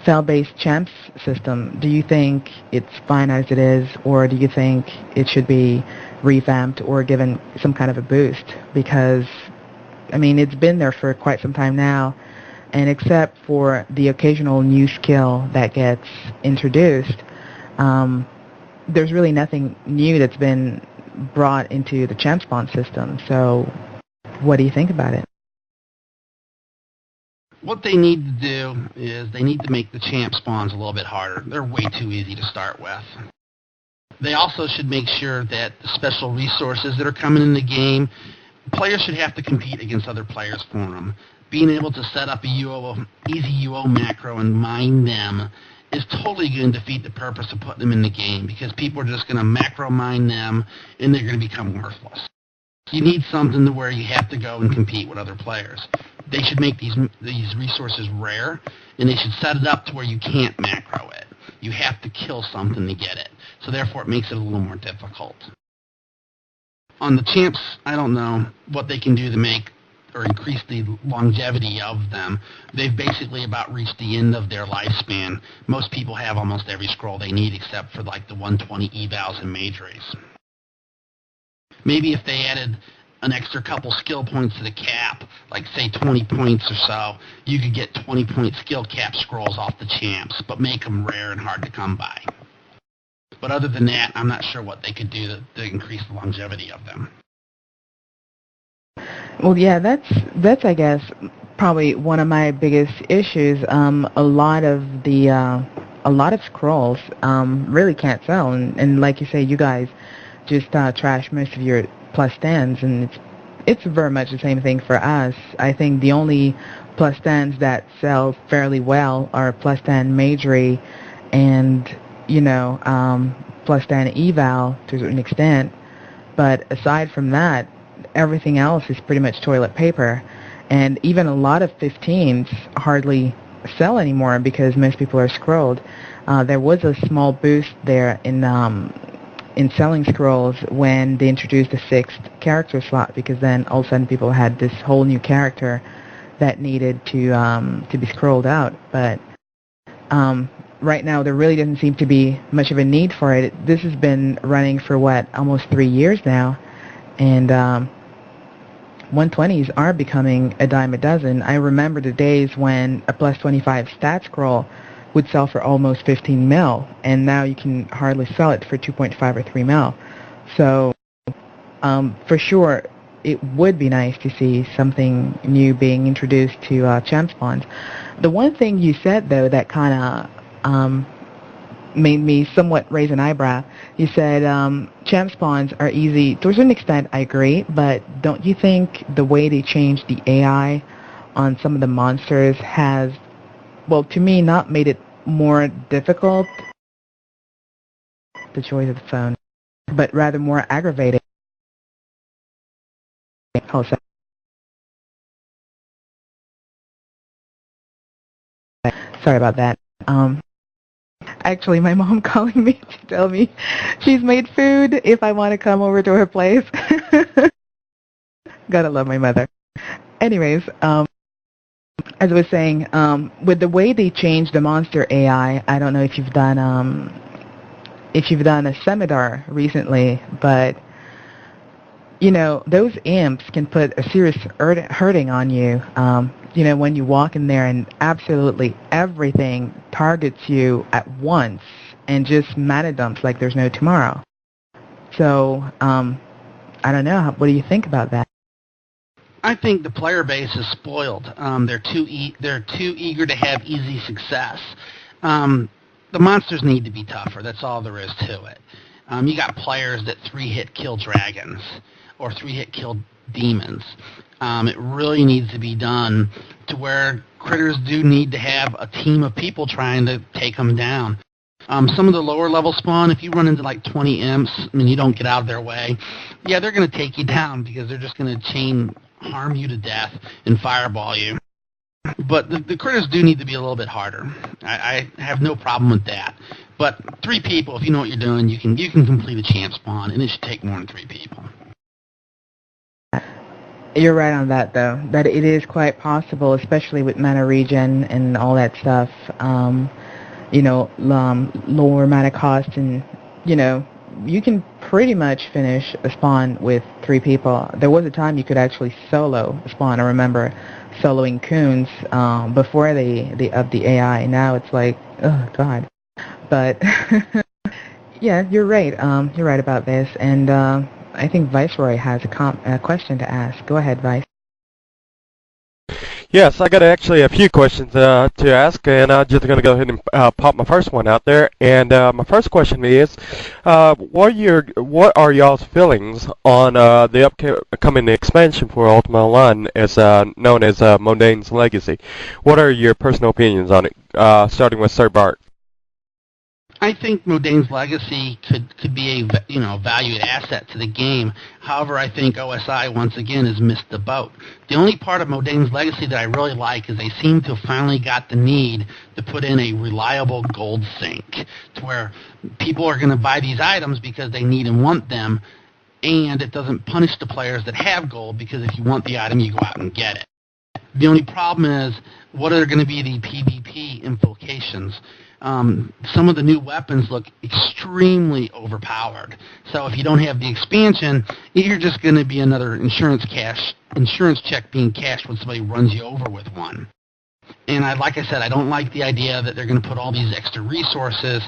cell-based champs system. Do you think it's fine as it is, or do you think it should be revamped or given some kind of a boost? Because, I mean, it's been there for quite some time now, and except for the occasional new skill that gets introduced, there's really nothing new that's been brought into the champ spawn system. So what do you think about it? What they need to do is they need to make the champ spawns a little bit harder. They're way too easy to start with. They also should make sure that the special resources that are coming in the game, players should have to compete against other players for them. Being able to set up a easy UO macro and mine them is totally going to defeat the purpose of putting them in the game, because people are just going to macro mine them and they're going to become worthless. You need something to where you have to go and compete with other players. They should make these resources rare, and they should set it up to where you can't macro it. You have to kill something to get it. So therefore, it makes it a little more difficult. On the champs, I don't know what they can do to make or increase the longevity of them. They've basically about reached the end of their lifespan. Most people have almost every scroll they need except for like the 120 evals and mage race. Maybe if they added an extra couple skill points to the cap, like say 20 points or so, you could get 20-point skill cap scrolls off the champs, but make them rare and hard to come by. But other than that, I'm not sure what they could do to increase the longevity of them. Well, yeah, that's I guess probably one of my biggest issues. A lot of scrolls really can't sell, and like you say, you guys just trash most of your plus stands, and it's very much the same thing for us. I think the only plus stands that sell fairly well are plus stand magery and plus stand eval to a certain extent. But aside from that, everything else is pretty much toilet paper, and even a lot of 15s hardly sell anymore because most people are scrolled. There was a small boost there in selling scrolls when they introduced the 6th character slot, because then all of a sudden people had this whole new character that needed to be scrolled out. But right now there really doesn't seem to be much of a need for it. This has been running for almost 3 years now, and 120s are becoming a dime a dozen. I remember the days when a plus 25 stat scroll would sell for almost 15 mil, and now you can hardly sell it for 2.5 or 3 mil. So for sure, it would be nice to see something new being introduced to champ spawns. The one thing you said, though, that kind of made me somewhat raise an eyebrow, you said champ spawns are easy. To a certain extent, I agree, but don't you think the way they changed the AI on some of the monsters has, well, to me, not made it more difficult, the choice of the phone, but rather more aggravating? Oh, sorry about that. Actually, my mom calling me to tell me she's made food if I want to come over to her place. Gotta love my mother. Anyways, as I was saying, with the way they changed the monster AI, I don't know if you've done a Semidar recently, but those imps can put a serious hurting on you. When you walk in there and absolutely everything targets you at once and just mana dumps like there's no tomorrow. So I don't know. What do you think about that? I think the player base is spoiled. They're too eager to have easy success. The monsters need to be tougher. That's all there is to it. You got players that 3-hit kill dragons or 3-hit kill demons. It really needs to be done to where critters do need to have a team of people trying to take them down. Some of the lower level spawn, if you run into like 20 imps and you don't get out of their way, yeah, they're going to take you down because they're just going to harm you to death and fireball you. But the critters do need to be a little bit harder. I have no problem with that. But 3 people, if you know what you're doing, you can complete a champ spawn, and it should take more than 3 people. You're right on that, though. That it is quite possible, especially with mana regen and all that stuff. Lower mana cost, and you can pretty much finish a spawn with 3 people. There was a time you could actually solo a spawn. I remember soloing Coons before they upped the AI. Now it's like, oh god. But yeah, you're right. You're right about this. And I think Viceroy has a question to ask. Go ahead, Vice. Yes, I got actually a few questions to ask, and I'm just going to go ahead and pop my first one out there. And my first question is, what are y'all's feelings on the upcoming expansion for Ultima Online, as known as Mondane's Legacy? What are your personal opinions on it, starting with Sir Bart? I think Modane's Legacy could be a valued asset to the game. However, I think OSI once again has missed the boat. The only part of Modane's Legacy that I really like is they seem to have finally got the need to put in a reliable gold sink, to where people are going to buy these items because they need and want them, and it doesn't punish the players that have gold, because if you want the item, you go out and get it. The only problem is, what are going to be the PvP implications? Some of the new weapons look extremely overpowered. So if you don't have the expansion, you're just going to be another insurance check being cashed when somebody runs you over with one. And like I said, I don't like the idea that they're going to put all these extra resources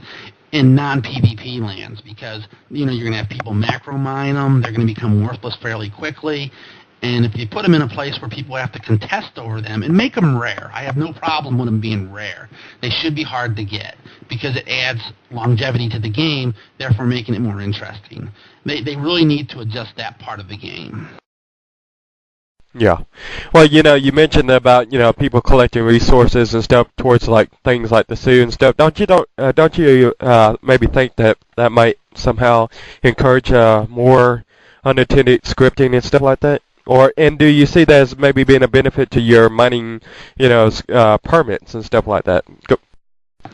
in non-PvP lands, because you're going to have people macro mine them. They're going to become worthless fairly quickly. And if you put them in a place where people have to contest over them and make them rare, I have no problem with them being rare. They should be hard to get because it adds longevity to the game, therefore making it more interesting. They really need to adjust that part of the game. Yeah. Well, you mentioned about, people collecting resources and stuff towards like things like the Sioux and stuff. Don't you maybe think that might somehow encourage more unattended scripting and stuff like that? And do you see that as maybe being a benefit to your mining, permits and stuff like that?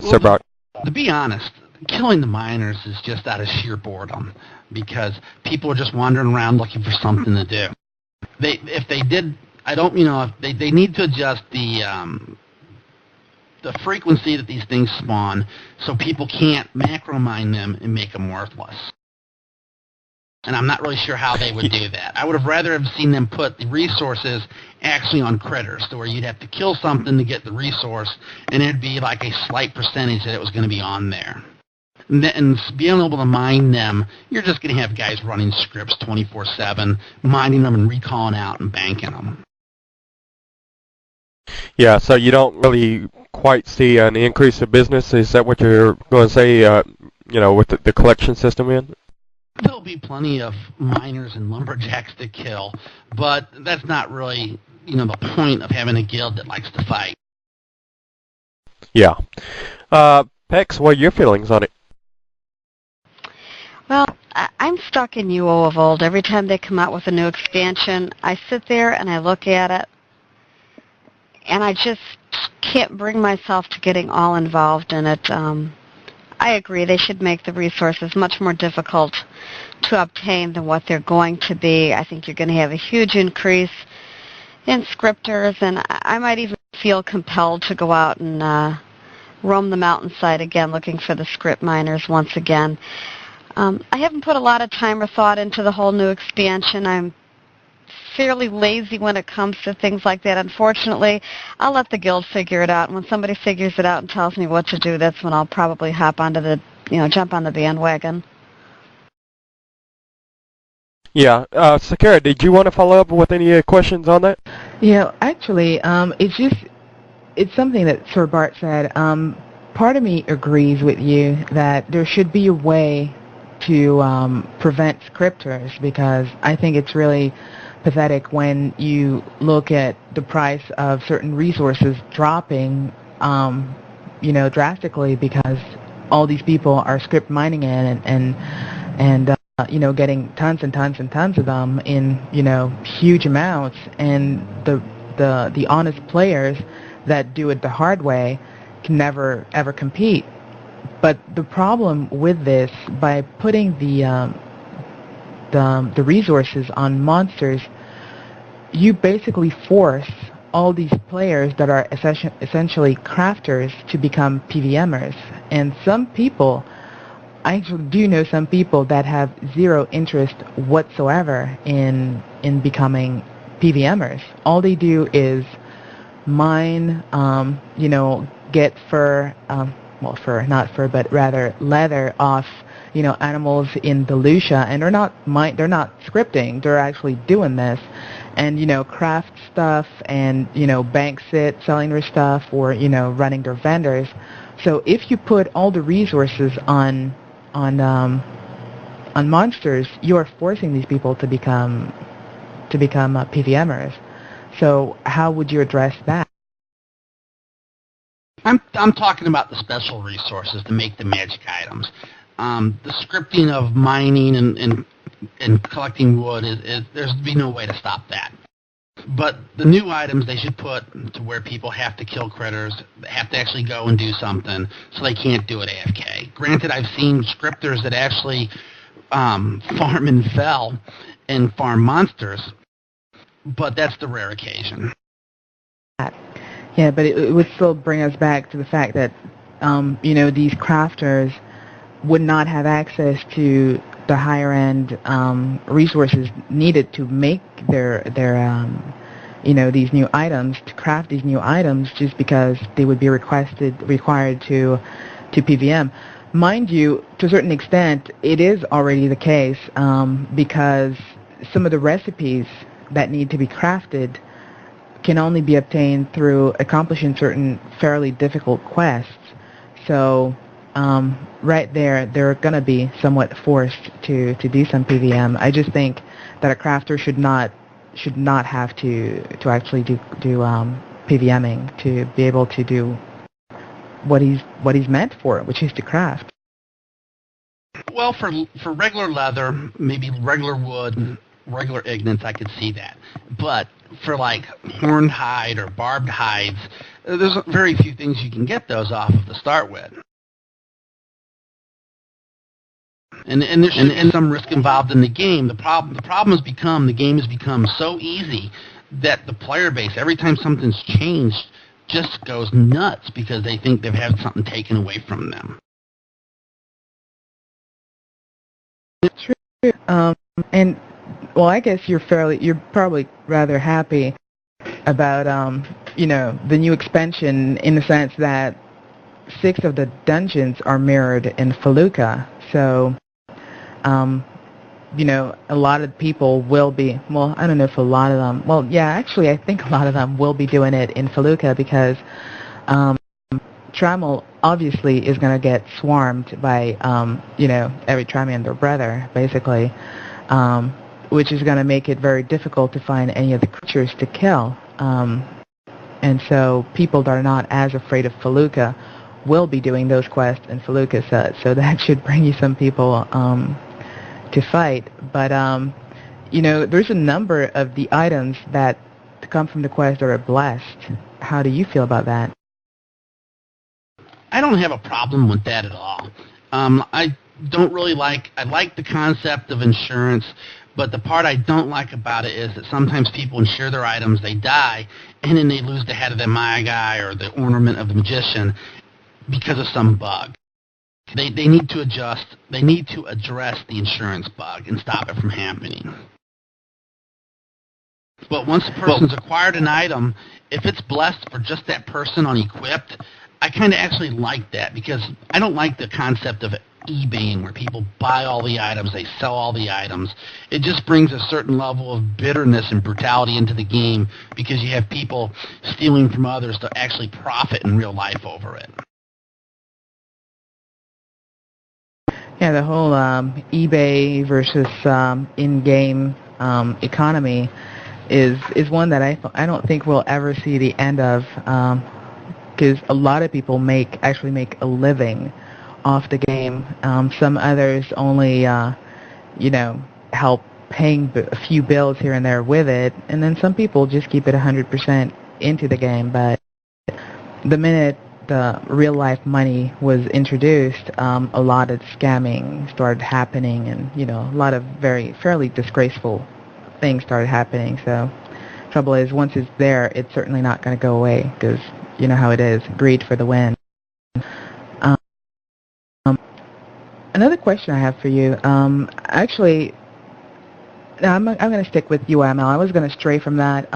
Sir Brock. To be honest, killing the miners is just out of sheer boredom, because people are just wandering around looking for something to do. They need to adjust the frequency that these things spawn, so people can't macro mine them and make them worthless. And I'm not really sure how they would do that. I would have rather have seen them put the resources actually on critters, to where you'd have to kill something to get the resource, and it'd be like a slight percentage that it was going to be on there. And being able to mine them, you're just going to have guys running scripts 24/7, mining them and recalling out and banking them. Yeah, so you don't really quite see an increase of business. Is that what you're going to say, with the collection system in? There'll be plenty of miners and lumberjacks to kill, but that's not really, the point of having a guild that likes to fight. Yeah. Pex, what are your feelings on it? Well, I'm stuck in UO of old. Every time they come out with a new expansion, I sit there and I look at it, and I just can't bring myself to getting all involved in it. I agree, they should make the resources much more difficult to obtain than what they're going to be. I think you're going to have a huge increase in scripters, and I might even feel compelled to go out and roam the mountainside again looking for the script miners once again. I haven't put a lot of time or thought into the whole new expansion. I'm fairly lazy when it comes to things like that. Unfortunately, I'll let the guild figure it out. And when somebody figures it out and tells me what to do, that's when I'll probably hop onto jump on the bandwagon. Yeah. Sakara, did you want to follow up with any questions on that? Yeah, actually, it's something that Sir Bart said. Part of me agrees with you that there should be a way to prevent scripters, because I think it's really pathetic when you look at the price of certain resources dropping, drastically, because all these people are script mining it and getting tons and tons and tons of them in, huge amounts, and the honest players that do it the hard way can never ever compete. But the problem with this, by putting the resources on monsters, you basically force all these players that are essentially crafters to become PVMers. And some people, I actually do know some people that have zero interest whatsoever in becoming PVMers. All they do is mine, get fur, fur, not fur, but rather leather off, animals in the Lucia, and they're not scripting. They're actually doing this, and craft stuff, and bank sit, selling their stuff, or running their vendors. So if you put all the resources on monsters, you are forcing these people to become PVMers. So how would you address that? I'm talking about the special resources to make the magic items. The scripting of mining and collecting wood there's be no way to stop that. But the new items they should put to where people have to kill critters, have to actually go and do something, so they can't do it AFK. Granted, I've seen scripters that actually farm in Fel and farm monsters, but that's the rare occasion. Yeah, but it would still bring us back to the fact that, these crafters would not have access to the higher-end resources needed to make their these new items, to craft these new items, just because they would be required to PVM. Mind you, to a certain extent, it is already the case, because some of the recipes that need to be crafted can only be obtained through accomplishing certain fairly difficult quests. So right there, they're going to be somewhat forced to do some PVM. I just think that a crafter should not have to actually do PVMing to be able to do what he's meant for, which is to craft. Well, for regular leather, maybe regular wood, regular ignits, I could see that. But for like horned hide or barbed hides, there's very few things you can get those off of to start with. And there's some risk involved in the game. The problem has become the game has become so easy that the player base, every time something's changed, just goes nuts because they think they've had something taken away from them. True. And well, I guess you're probably rather happy about the new expansion, in the sense that 6 of the dungeons are mirrored in Felucca. So a lot of people will be, well, I don't know if a lot of them, well, yeah, actually I think a lot of them will be doing it in Felucca, because Trammel obviously is going to get swarmed by, every Trami and their brother, basically, which is going to make it very difficult to find any of the creatures to kill. And so people that are not as afraid of Felucca will be doing those quests in Felucca, so that should bring you some people to fight. But there's a number of the items that come from the quest that are blessed. How do you feel about that? I don't have a problem with that at all. I like the concept of insurance, but the part I don't like about it is that sometimes people insure their items, they die, and then they lose the head of the Magi or the ornament of the magician because of some bug. They need to adjust. They need to address the insurance bug and stop it from happening. But once a person's acquired an item, if it's blessed for just that person on equipped, I kind of actually like that, because I don't like the concept of eBaying, where people buy all the items, they sell all the items. It just brings a certain level of bitterness and brutality into the game because you have people stealing from others to actually profit in real life over it. Yeah, the whole eBay versus in-game economy is one that I don't think we'll ever see the end of, because a lot of people actually make a living off the game. Some others only help paying a few bills here and there with it, and then some people just keep it 100% into the game. But the minute the real life money was introduced, a lot of scamming started happening, and a lot of fairly disgraceful things started happening. So trouble is, once it's there, it's certainly not going to go away, because you know how it is, greed for the win. Another question I have for you, actually, now I'm going to stick with UML. I was going to stray from that.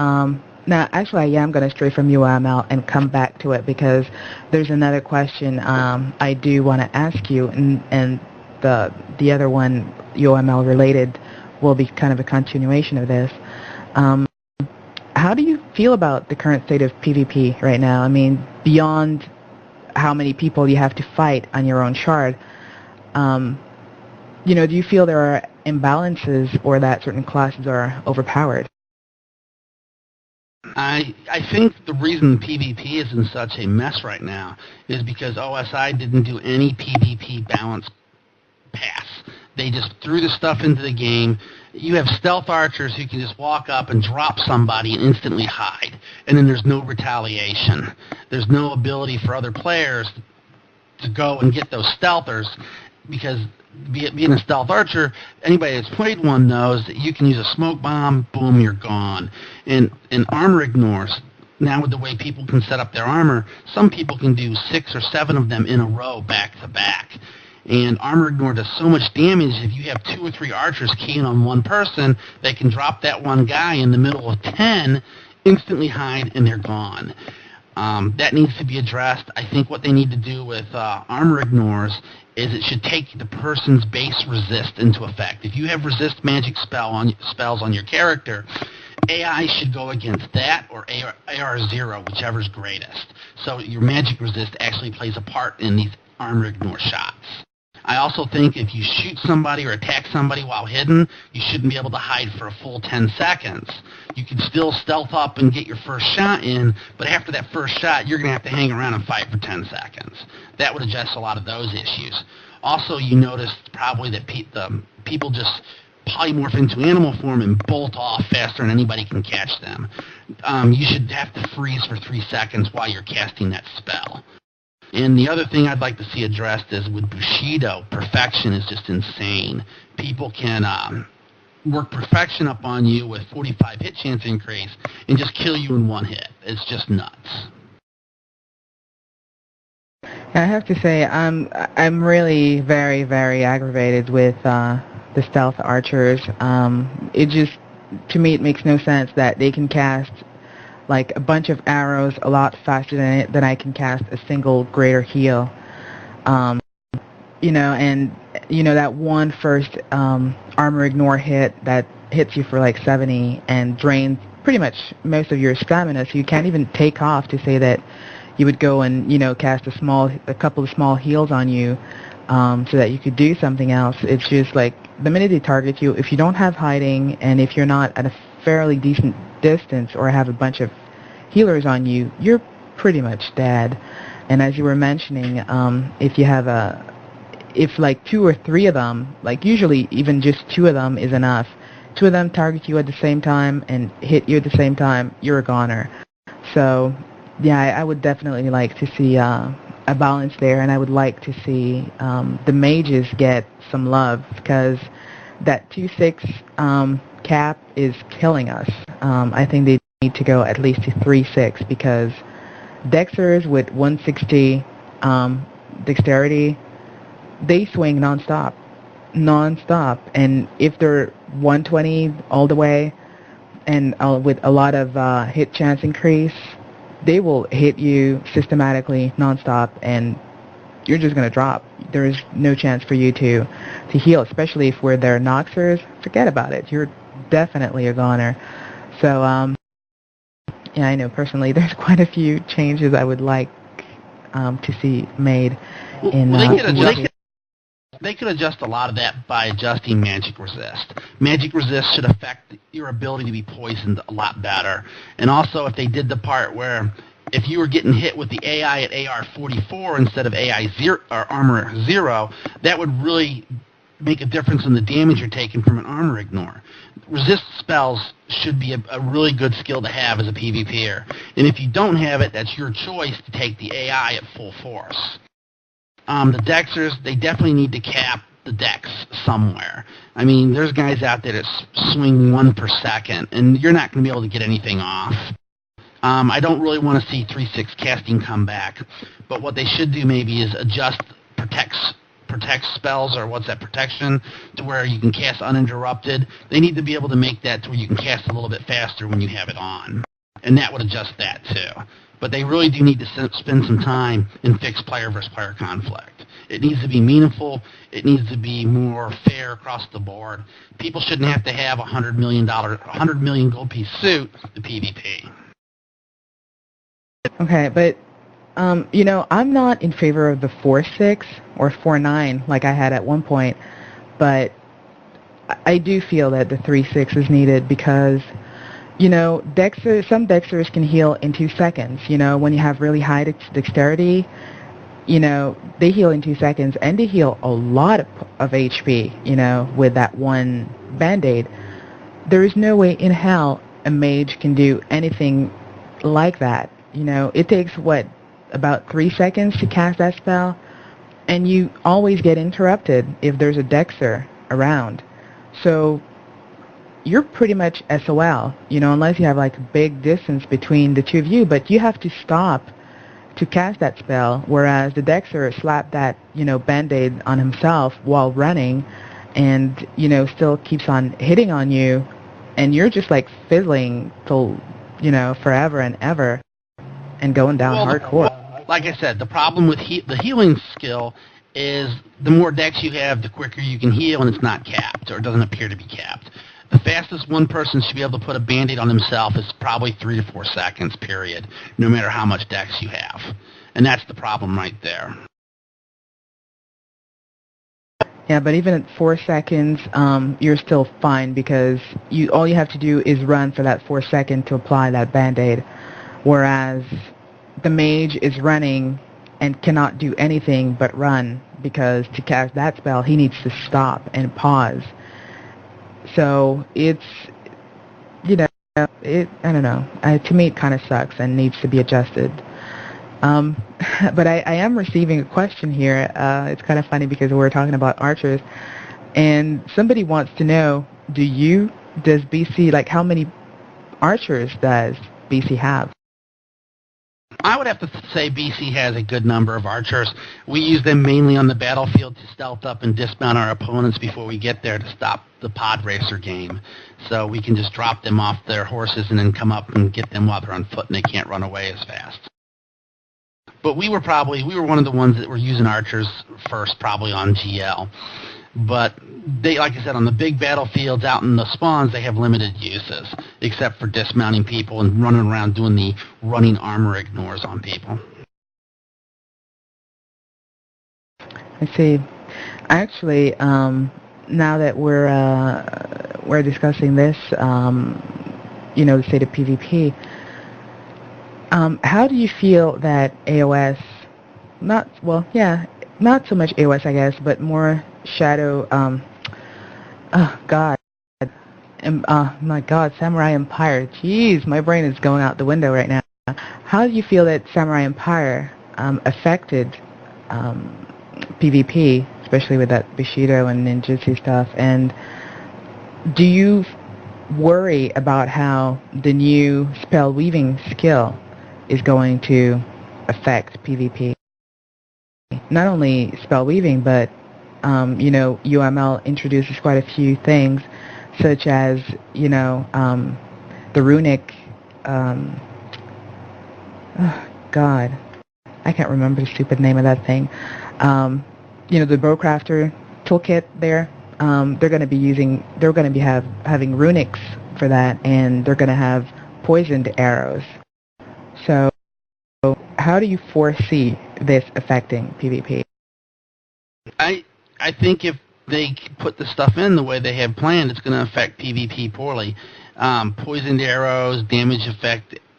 Now, actually, I am going to stray from UML and come back to it, because there's another question I do want to ask you, and the other one, UML related, will be kind of a continuation of this. How do you feel about the current state of PvP right now? I mean, beyond how many people you have to fight on your own shard, do you feel there are imbalances or that certain classes are overpowered? I think the reason PvP is in such a mess right now is because OSI didn't do any PvP balance pass. They just threw the stuff into the game. You have stealth archers who can just walk up and drop somebody and instantly hide, and then there's no retaliation. There's no ability for other players to go and get those stealthers, because being a stealth archer, anybody that's played one knows that you can use a smoke bomb, boom, you're gone. And armor ignores, now with the way people can set up their armor, some people can do 6 or 7 of them in a row back to back. And armor ignore does so much damage. If you have 2 or 3 archers keying on one person, they can drop that one guy in the middle of 10, instantly hide, and they're gone. That needs to be addressed. I think what they need to do with armor ignores is it should take the person's base resist into effect. If you have resist magic spells on your character, AI should go against that or AR0, whichever's greatest. So your magic resist actually plays a part in these armor ignore shots. I also think if you shoot somebody or attack somebody while hidden, you shouldn't be able to hide for a full 10 seconds. You can still stealth up and get your first shot in, but after that first shot, you're going to have to hang around and fight for 10 seconds. That would address a lot of those issues. Also, you noticed probably that people just polymorph into animal form and bolt off faster than anybody can catch them. You should have to freeze for 3 seconds while you're casting that spell. And the other thing I'd like to see addressed is with Bushido, perfection is just insane. People can work perfection up on you with 45 hit chance increase and just kill you in 1 hit. It's just nuts. I have to say, I'm really very, very aggravated with the stealth archers. It just, to me, it makes no sense that they can cast like a bunch of arrows a lot faster than I can cast a single greater heal. And that one first armor ignore hit that hits you for like 70 and drains pretty much most of your stamina, so you can't even take off to say that you would go and cast a couple of small heals on you so that you could do something else. It's just like the minute they target you, if you don't have hiding and if you're not at a fairly decent distance or have a bunch of healers on you, you're pretty much dead. And as you were mentioning, if like 2 or 3 of them, like usually even just 2 of them is enough, 2 of them target you at the same time and hit you at the same time, you're a goner. So yeah, I would definitely like to see a balance there, and I would like to see the mages get some love, because that 2-6 cap is killing us. I think they need to go at least to 3-6, because Dexters with 160 dexterity, they swing non-stop, and if they're 120 all the way and with a lot of hit chance increase, they will hit you systematically non-stop and you're just going to drop. There is no chance for you to heal, especially if we're their Noxers. Forget about it. You're definitely a goner. So, yeah, I know personally there's quite a few changes I would like to see made in they could adjust a lot of that by adjusting Magic Resist. Magic Resist should affect your ability to be poisoned a lot better. And also, if they did the part where if you were getting hit with the AI at AR 44 instead of AI 0 or Armor 0, that would really make a difference in the damage you're taking from an Armor Ignore. Resist spells should be a really good skill to have as a PvPer. And if you don't have it, that's your choice to take the AI at full force. The Dexers, they definitely need to cap the Dex somewhere. I mean, there's guys out there that swing 1 per second, and you're not going to be able to get anything off. I don't really want to see 3/6 casting come back, but what they should do maybe is adjust protect spells, or what's that, protection, to where you can cast uninterrupted. They need to be able to make that to where you can cast a little bit faster when you have it on, and that would adjust that too. But they really do need to spend some time and fix player versus player conflict. It needs to be meaningful. It needs to be more fair across the board. People shouldn't have to have a $100 million gold piece suit to PvP. Okay, but you know, I'm not in favor of the 4/6 or 4/9 like I had at one point, but I do feel that the 3/6 is needed because, you know, some Dexters can heal in 2 seconds. You know, when you have really high dexterity, you know, they heal in 2 seconds, and they heal a lot of HP, you know, with that one Band-Aid. There is no way in hell a mage can do anything like that. You know, it takes, about 3 seconds to cast that spell, and you always get interrupted if there's a Dexter around. So you're pretty much SOL, you know, unless you have like a big distance between the two of you, but you have to stop to cast that spell, whereas the Dexter slapped that, you know, Band-Aid on himself while running and, you know, still keeps on hitting on you, and you're just like fizzling till, you know, forever and ever and going down hardcore. Like I said, the problem with the healing skill is the more dex you have, the quicker you can heal, and it's not capped, or it doesn't appear to be capped. The fastest one person should be able to put a Band-Aid on himself is probably 3 to 4 seconds, period, no matter how much dex you have. And that's the problem right there. Yeah, but even at 4 seconds, you're still fine because all you have to do is run for that 4 seconds to apply that Band-Aid, whereas the mage is running and cannot do anything but run, because to cast that spell, he needs to stop and pause. So it's, you know, I don't know. To me, it kind of sucks and needs to be adjusted. But I am receiving a question here. It's kind of funny because we're talking about archers, and somebody wants to know, does BC, like, how many archers does BC have? I would have to say BC has a good number of archers. We use them mainly on the battlefield to stealth up and dismount our opponents before we get there to stop the pod racer game. So we can just drop them off their horses and then come up and get them while they're on foot and they can't run away as fast. But we were one of the ones that were using archers first, probably on GL. But they, like I said, on the big battlefields out in the spawns, they have limited uses, except for dismounting people and running around doing the running armor ignores on people. I see. Actually, now that we're discussing this, you know, the state of PvP, how do you feel that AOS, not so much AOS, I guess, but more Shadow, my God, Samurai Empire. Jeez, my brain is going out the window right now. How do you feel that Samurai Empire affected PvP, especially with that Bushido and ninjutsu stuff? And do you worry about how the new spell weaving skill is going to affect PvP? Not only spell weaving, but you know, UML introduces quite a few things, such as, you know, the runic, I can't remember the stupid name of that thing. The Bowcrafter toolkit there. They're going to be having runics for that, and they're going to have poisoned arrows. So, how do you foresee this affecting PvP? I think if they put the stuff in the way they have planned, it's going to affect PvP poorly. Poisoned arrows, damage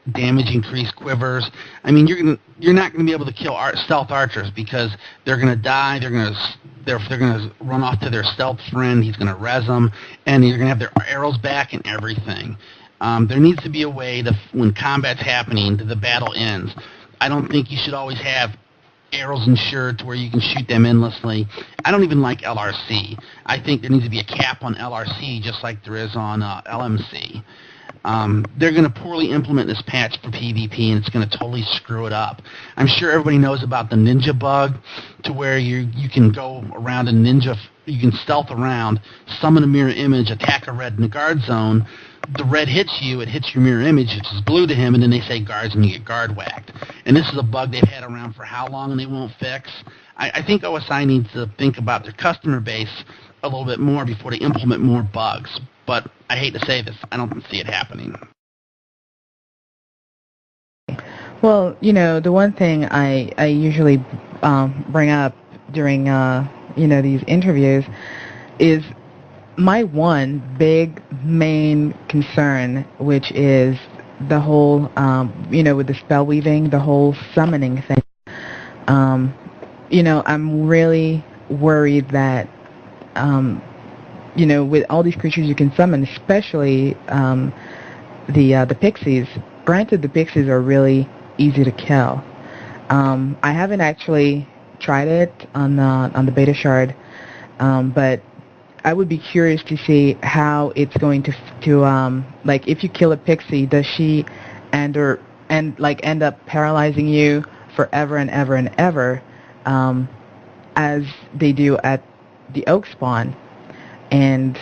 increased quivers. I mean, you're not going to be able to kill stealth archers because they're going to die. They're going to run off to their stealth friend. He's going to res them, and you're going to have their arrows back and everything. There needs to be a way that when combat's happening, the battle ends. I don't think you should always have arrows insured to where you can shoot them endlessly. I don't even like LRC. I think there needs to be a cap on LRC just like there is on LMC. They're going to poorly implement this patch for PvP, and it's going to totally screw it up. I'm sure everybody knows about the ninja bug, to where you can go around you can stealth around, summon a mirror image, attack a red in the guard zone. The red hits you, it hits your mirror image, which is blue to him, and then they say guards, and you get guard whacked. And this is a bug they've had around for how long, and they won't fix? I think OSI needs to think about their customer base a little bit more before they implement more bugs. But I hate to say this, I don't see it happening. Well, the one thing I usually bring up during these interviews is my one big main concern, which is the whole with the spell weaving, the whole summoning thing. I'm really worried that with all these creatures you can summon, especially the pixies. Granted, the pixies are really easy to kill. I haven't actually tried it on the beta shard, but I would be curious to see how it's going to like if you kill a pixie, does she end up paralyzing you forever and ever and ever, as they do at the oak spawn, and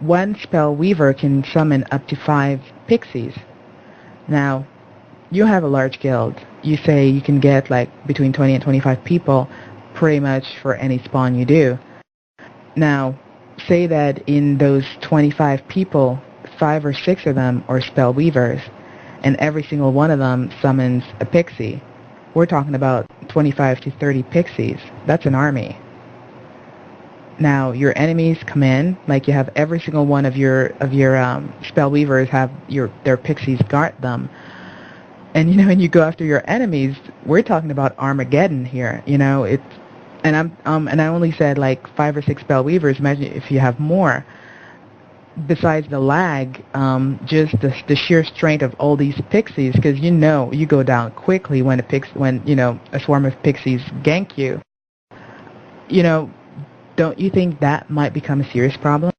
one spell weaver can summon up to 5 pixies. Now, you have a large guild. You say you can get between 20 and 25 people pretty much for any spawn you do. Now, say that in those 25 people, 5 or 6 of them are spell weavers, and every single one of them summons a pixie. We're talking about 25 to 30 pixies. That's an army. Now, your enemies come in, you have every single one of your spell weavers have their pixies guard them. And when you go after your enemies, we're talking about Armageddon here. And I only said 5 or 6 spell weavers. Imagine if you have more. Besides the lag, just the sheer strength of all these pixies, because you go down quickly when a swarm of pixies gank you. Don't you think that might become a serious problem?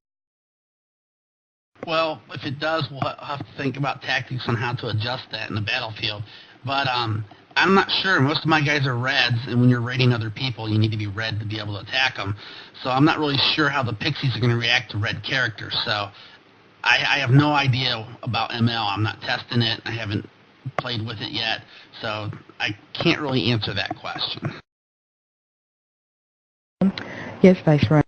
Well, if it does, we'll have to think about tactics on how to adjust that in the battlefield. But I'm not sure. Most of my guys are reds, and when you're raiding other people, you need to be red to be able to attack them. So I'm not really sure how the pixies are going to react to red characters. So I have no idea about ML. I'm not testing it. I haven't played with it yet. So I can't really answer that question. Yes, Viceroy.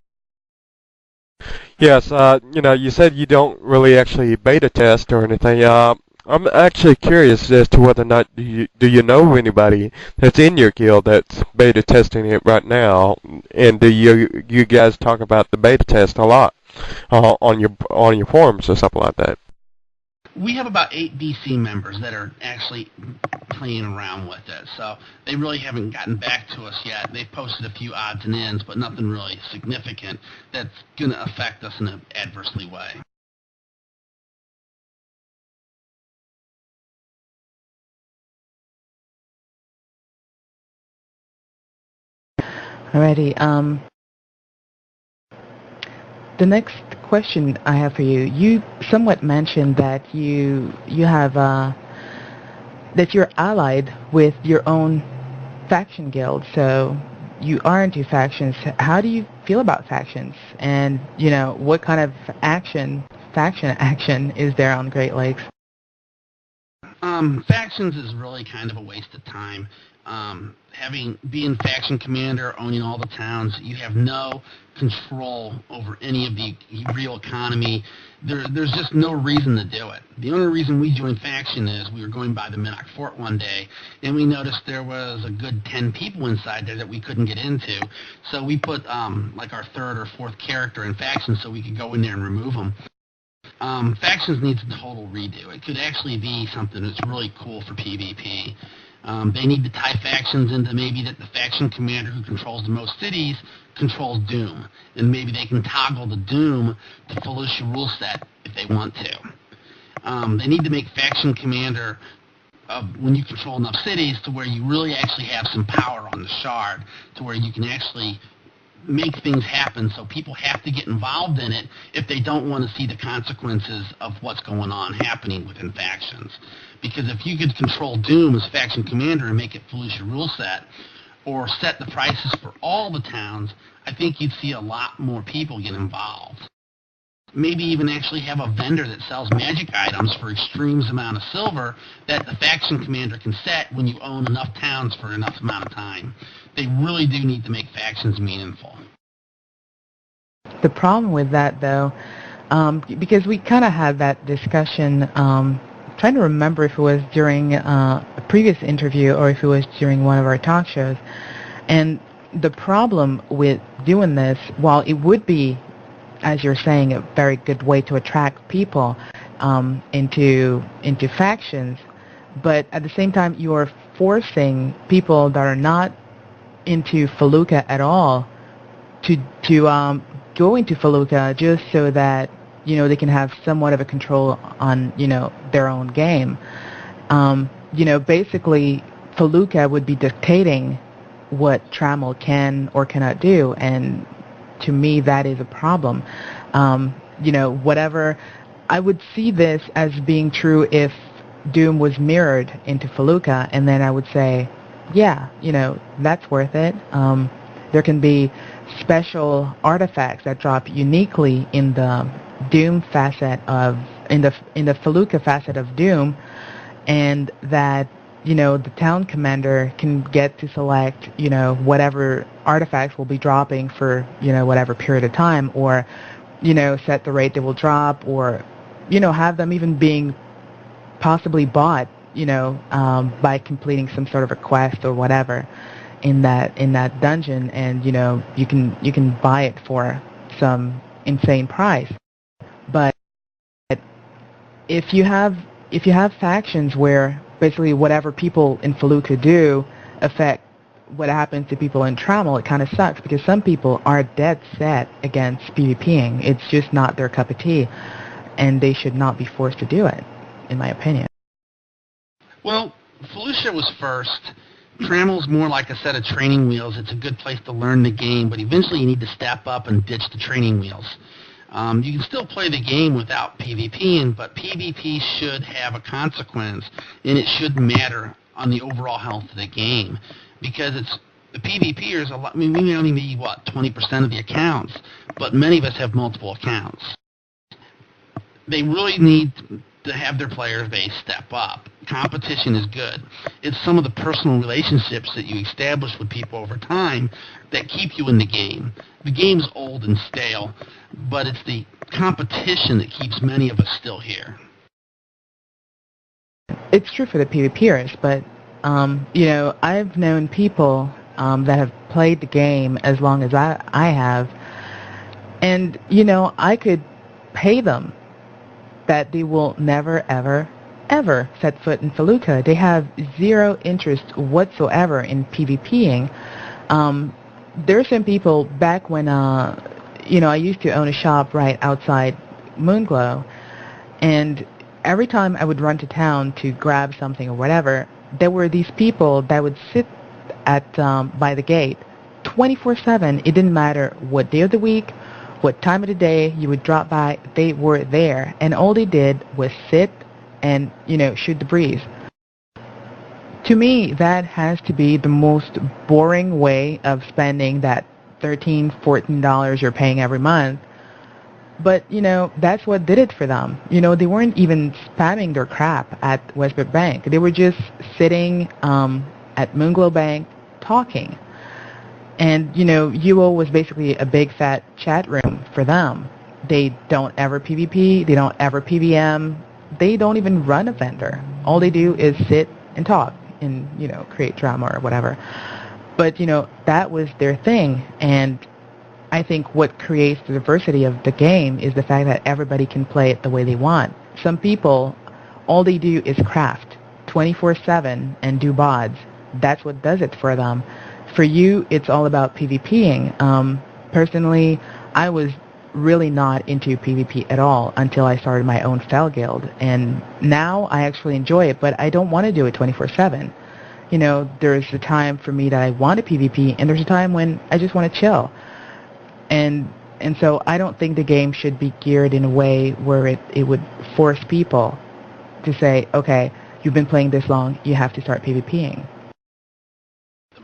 Yes, you said you don't really actually beta test or anything. I'm actually curious as to whether or not do you know anybody that's in your guild that's beta testing it right now, and do you guys talk about the beta test a lot on your forums or something like that? We have about 8 BC members that are actually playing around with it, so they really haven't gotten back to us yet. They've posted a few odds and ends, but nothing really significant that's going to affect us in an adversely way. Alrighty. The next question I have for you. You somewhat mentioned that you have that you're allied with your own faction guild. So you are into factions. How do you feel about factions? And what kind of faction action is there on Great Lakes? Factions is really kind of a waste of time. Being faction commander, owning all the towns, you have no control over any of the real economy. There's just no reason to do it. The only reason we joined faction is we were going by the Minnock Fort one day, and we noticed there was a good 10 people inside there that we couldn't get into. So we put like our third or fourth character in faction so we could go in there and remove them. Factions needs a total redo. It could actually be something that's really cool for PvP. They need to tie factions into maybe that the faction commander who controls the most cities controls Doom. And maybe they can toggle the Doom to Fallujah rule set if they want to. They need to make faction commander when you control enough cities to where you really actually have some power on the shard, to where you can actually make things happen, so people have to get involved in it if they don't want to see the consequences of what's going on happening within factions. Because if you could control Doom as faction commander and make it Fallujah rule set, or set the prices for all the towns, I think you'd see a lot more people get involved. Maybe even actually have a vendor that sells magic items for extremes amount of silver that the faction commander can set when you own enough towns for enough amount of time. They really do need to make factions meaningful. The problem with that, though, because we kind of had that discussion, trying to remember if it was during a previous interview or if it was during one of our talk shows, and the problem with doing this, while it would be, as you're saying, a very good way to attract people into factions, but at the same time you are forcing people that are not into Felucca at all to go into Felucca just so that they can have somewhat of a control on their own game. Basically Felucca would be dictating what Trammel can or cannot do, and to me that is a problem. Whatever, I would see this as being true if Doom was mirrored into Felucca, and then I would say, yeah, that's worth it. There can be special artifacts that drop uniquely in the Doom facet in the Felucca facet of Doom, and that the town commander can get to select whatever artifacts will be dropping for whatever period of time, or set the rate they will drop, or have them even being possibly bought by completing some sort of a quest or whatever in that dungeon, and you can buy it for some insane price. But if you have factions where basically whatever people in Felucca do affect what happens to people in Trammel, it kind of sucks, because some people are dead set against PvPing. It's just not their cup of tea, and they should not be forced to do it, in my opinion. Well, Fallujah was first. Trammel's more like a set of training wheels. It's a good place to learn the game, but eventually you need to step up and ditch the training wheels. You can still play the game without PvPing, but PvP should have a consequence, and it should matter on the overall health of the game, because the PvPers, we only need 20% of the accounts, but many of us have multiple accounts. They really need to have their player base step up. Competition is good. It's some of the personal relationships that you establish with people over time that keep you in the game. The game's old and stale, but it's the competition that keeps many of us still here. It's true for the PvPers, but I've known people that have played the game as long as I have, and I could pay them that they will never, ever set foot in Felucca. They have zero interest whatsoever in PvPing. There are some people back when, I used to own a shop right outside Moonglow, and every time I would run to town to grab something or whatever, there were these people that would sit at by the gate 24/7. It didn't matter what day of the week, what time of the day you would drop by, they were there, and all they did was sit and shoot the breeze. To me, that has to be the most boring way of spending that $13-14 you're paying every month, But, that's what did it for them. They weren't even spamming their crap at Westbrook Bank. They were just sitting at Moonglow Bank talking. And, UO was basically a big fat chat room for them. They don't ever PvP. They don't ever PVM. They don't even run a vendor. All they do is sit and talk and, create drama or whatever. But, that was their thing. And I think what creates the diversity of the game is the fact that everybody can play it the way they want. Some people, all they do is craft 24/7 and do bods. That's what does it for them. For you, it's all about PvPing. Personally, I was really not into PvP at all until I started my own Fel Guild. And now I actually enjoy it, but I don't want to do it 24/7. There's a time for me that I want to PvP, and there's a time when I just want to chill. And so I don't think the game should be geared in a way where it would force people to say, okay, you've been playing this long, you have to start PvPing.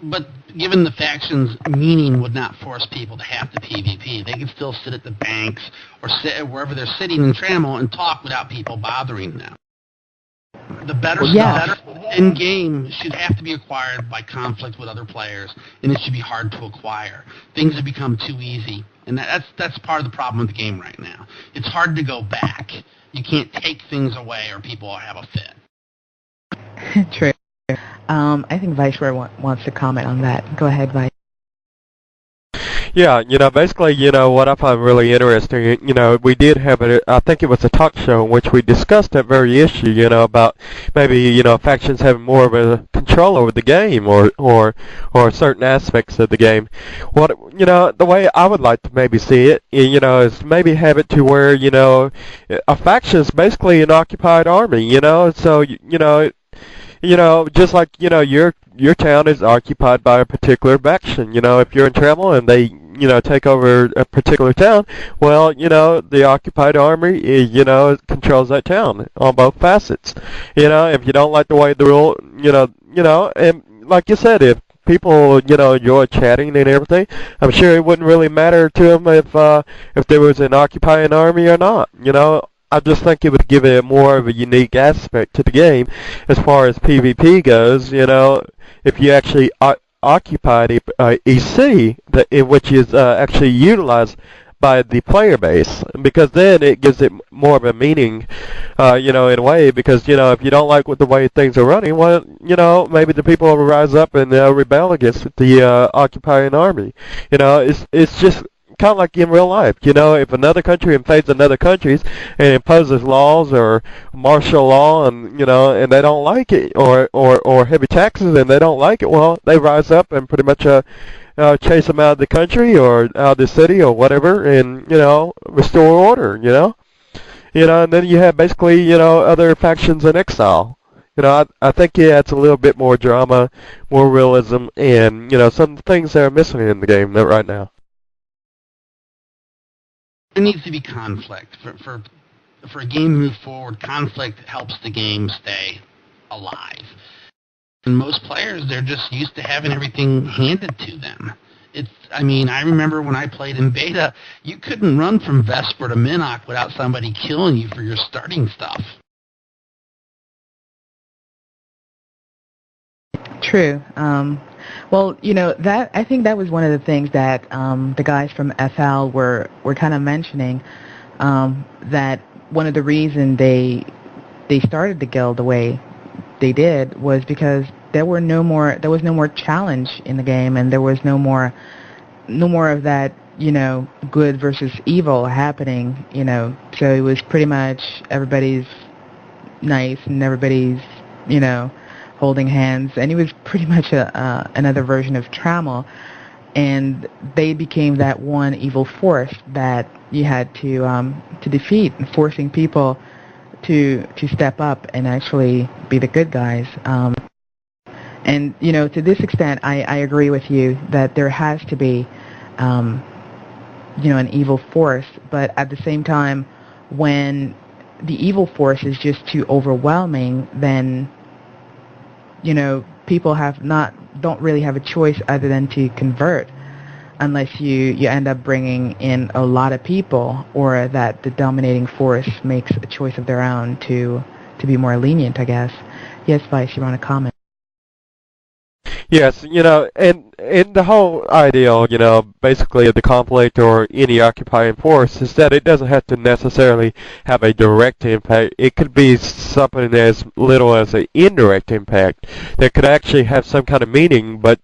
But given the factions, meaning would not force people to have to PvP. They can still sit at the banks or sit wherever they're sitting in Trammel and talk without people bothering them. The better stuff in game should have to be acquired by conflict with other players, and it should be hard to acquire. Things have become too easy, and that's part of the problem with the game right now. It's hard to go back. You can't take things away, or people will have a fit. True. I think Viceroy wants to comment on that. Go ahead, Vice. Yeah, basically, what I find really interesting, we did have I think it was a talk show in which we discussed that very issue, about maybe, factions having more of a control over the game or certain aspects of the game. What, the way I would like to maybe see it, is maybe have it to where, a faction is basically an occupied army, so, just like, your town is occupied by a particular faction. If you're in Trammel and they, take over a particular town, well, the occupied army, controls that town on both facets. If you don't like the way the rule, and like you said, if people, enjoy chatting and everything, I'm sure it wouldn't really matter to them if there was an occupying army or not. I just think it would give it more of a unique aspect to the game as far as PvP goes, if you actually occupied a EC, which is actually utilized by the player base, because then it gives it more of a meaning, in a way, because, if you don't like the way things are running, well, maybe the people will rise up and rebel against the occupying army. It's just kind of like in real life, if another country invades another country and imposes laws or martial law, and and they don't like it, or heavy taxes and they don't like it, well, they rise up and pretty much chase them out of the country or out of the city or whatever, and restore order, and then you have basically other factions in exile. I think it adds a little bit more drama, more realism, and some things that are missing in the game right now. There needs to be conflict. For a game to move forward, conflict helps the game stay alive. And most players, they're just used to having everything handed to them. I remember when I played in beta, you couldn't run from Vesper to Minnock without somebody killing you for your starting stuff. True. Well, that I think that was one of the things that the guys from FL were kind of mentioning, that one of the reasons they started the guild the way they did was because there was no more challenge in the game, and there was no more of that, good versus evil happening, so it was pretty much everybody's nice and everybody's, holding hands, and it was pretty much another version of Trammel, and they became that one evil force that you had to defeat, and forcing people to step up and actually be the good guys. And to this extent, I agree with you that there has to be an evil force, but at the same time, when the evil force is just too overwhelming, then people don't really have a choice other than to convert. unless you end up bringing in a lot of people, or that the dominating force makes a choice of their own to be more lenient, I guess. Yes, Vice, you want to comment? Yes, and the whole ideal, basically of the conflict or any occupying force is that it doesn't have to necessarily have a direct impact. It could be something as little as an indirect impact that could actually have some kind of meaning, but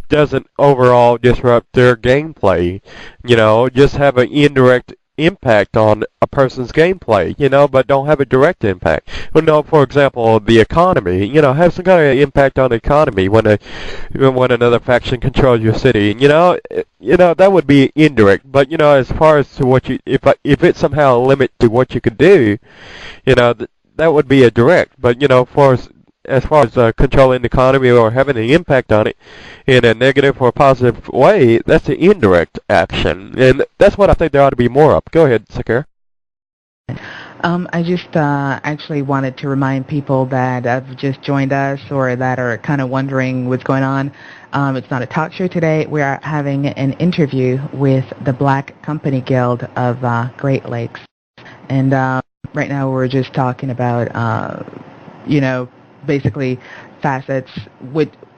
doesn't overall disrupt their gameplay. Just have an indirect impact on a person's gameplay, but don't have a direct impact. For example, the economy, have some kind of impact on the economy when another faction controls your city. That would be indirect. But as far as to what if it's somehow a limit to what you could do, that would be a direct. But as far as controlling the economy or having an impact on it in a negative or positive way, that's an indirect action. And that's what I think there ought to be more of. Go ahead, Sakura. I just actually wanted to remind people that have just joined us or that are kind of wondering what's going on. It's not a talk show today. We are having an interview with the Black Company Guild of Great Lakes. And right now we're just talking about, basically facets.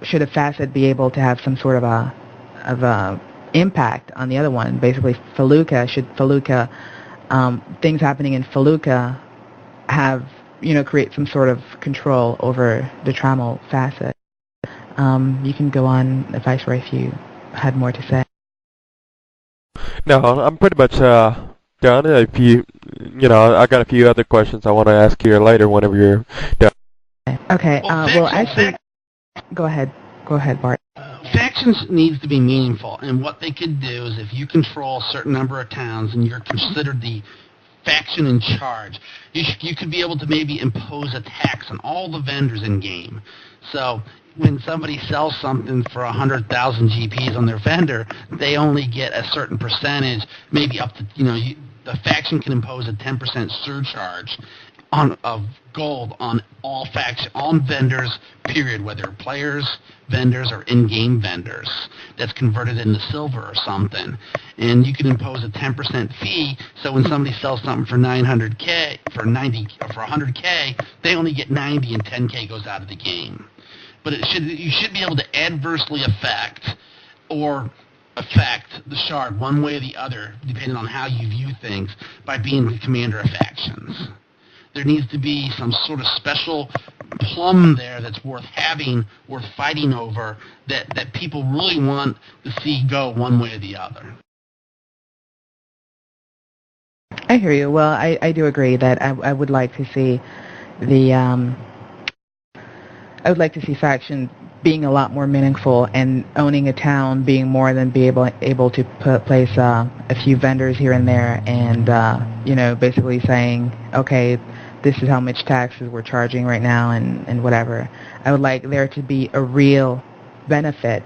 Should a facet be able to have some sort of a impact on the other one? Basically, things happening in Feluca create some sort of control over the Trammel facet? You can go on, Viceroy, if you had more to say. No, I'm pretty much done. If I got a few other questions I want to ask you later whenever you're done. Okay. Actually, go ahead, Bart. Factions needs to be meaningful, and what they could do is if you control a certain number of towns and you're considered the faction in charge, you could be able to maybe impose a tax on all the vendors in game. So when somebody sells something for 100,000 GPs on their vendor, they only get a certain percentage, maybe up to the faction can impose a 10% surcharge of gold on all vendors, period, whether players, vendors, or in-game vendors. That's converted into silver or something. And you can impose a 10% fee, so when somebody sells something for 900K, for 100K, they only get 90 and 10K goes out of the game. But you should be able to adversely affect the shard one way or the other, depending on how you view things, by being the commander of factions. There needs to be some sort of special plum there that's worth having, worth fighting over, that people really want to see go one way or the other. I hear you. Well, I do agree that I would like to see I would like to see factions being a lot more meaningful, and owning a town being more than be able to place a few vendors here and there, and basically saying, okay, this is how much taxes we're charging right now, and whatever. I would like there to be a real benefit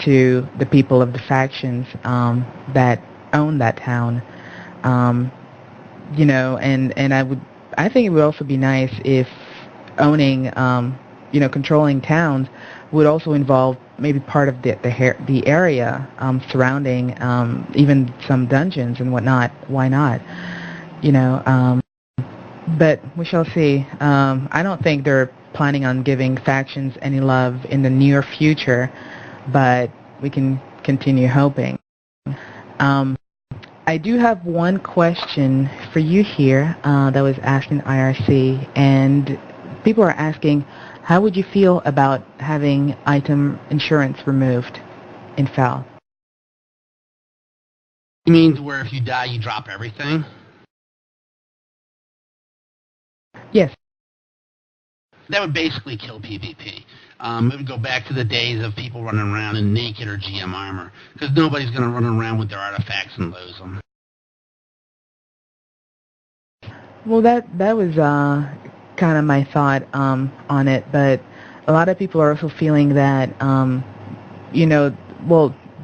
to the people of the factions that own that town. And I think it would also be nice if owning, controlling towns would also involve maybe part of the area surrounding even some dungeons and whatnot. Why not? But we shall see. I don't think they're planning on giving factions any love in the near future, but we can continue hoping. I do have one question for you here that was asked in IRC, and people are asking, how would you feel about having item insurance removed in FAL? You mean where if you die, you drop everything? Yes. That would basically kill PvP. It would go back to the days of people running around in naked or GM armor, because nobody's going to run around with their artifacts and lose them. Well, that was kind of my thought on it, but a lot of people are also feeling that,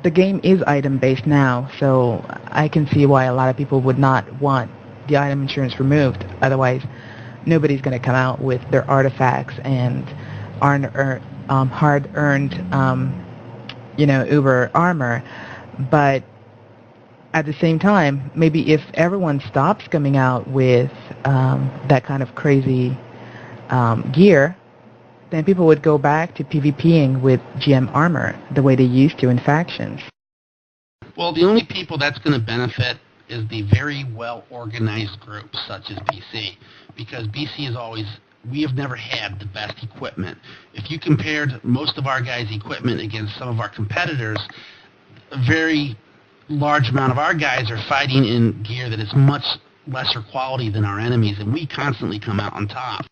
the game is item-based now, so I can see why a lot of people would not want the item insurance removed. Otherwise, nobody's going to come out with their artifacts and hard-earned, Uber armor But at the same time, maybe if everyone stops coming out with that kind of crazy gear, then people would go back to PvPing with GM armor the way they used to in factions. Well, the only people that's going to benefit is the very well-organized groups such as BC, because BC is always, we have never had the best equipment. If you compared most of our guys' equipment against some of our competitors, a very large amount of our guys are fighting in gear that is much lesser quality than our enemies, and we constantly come out on top.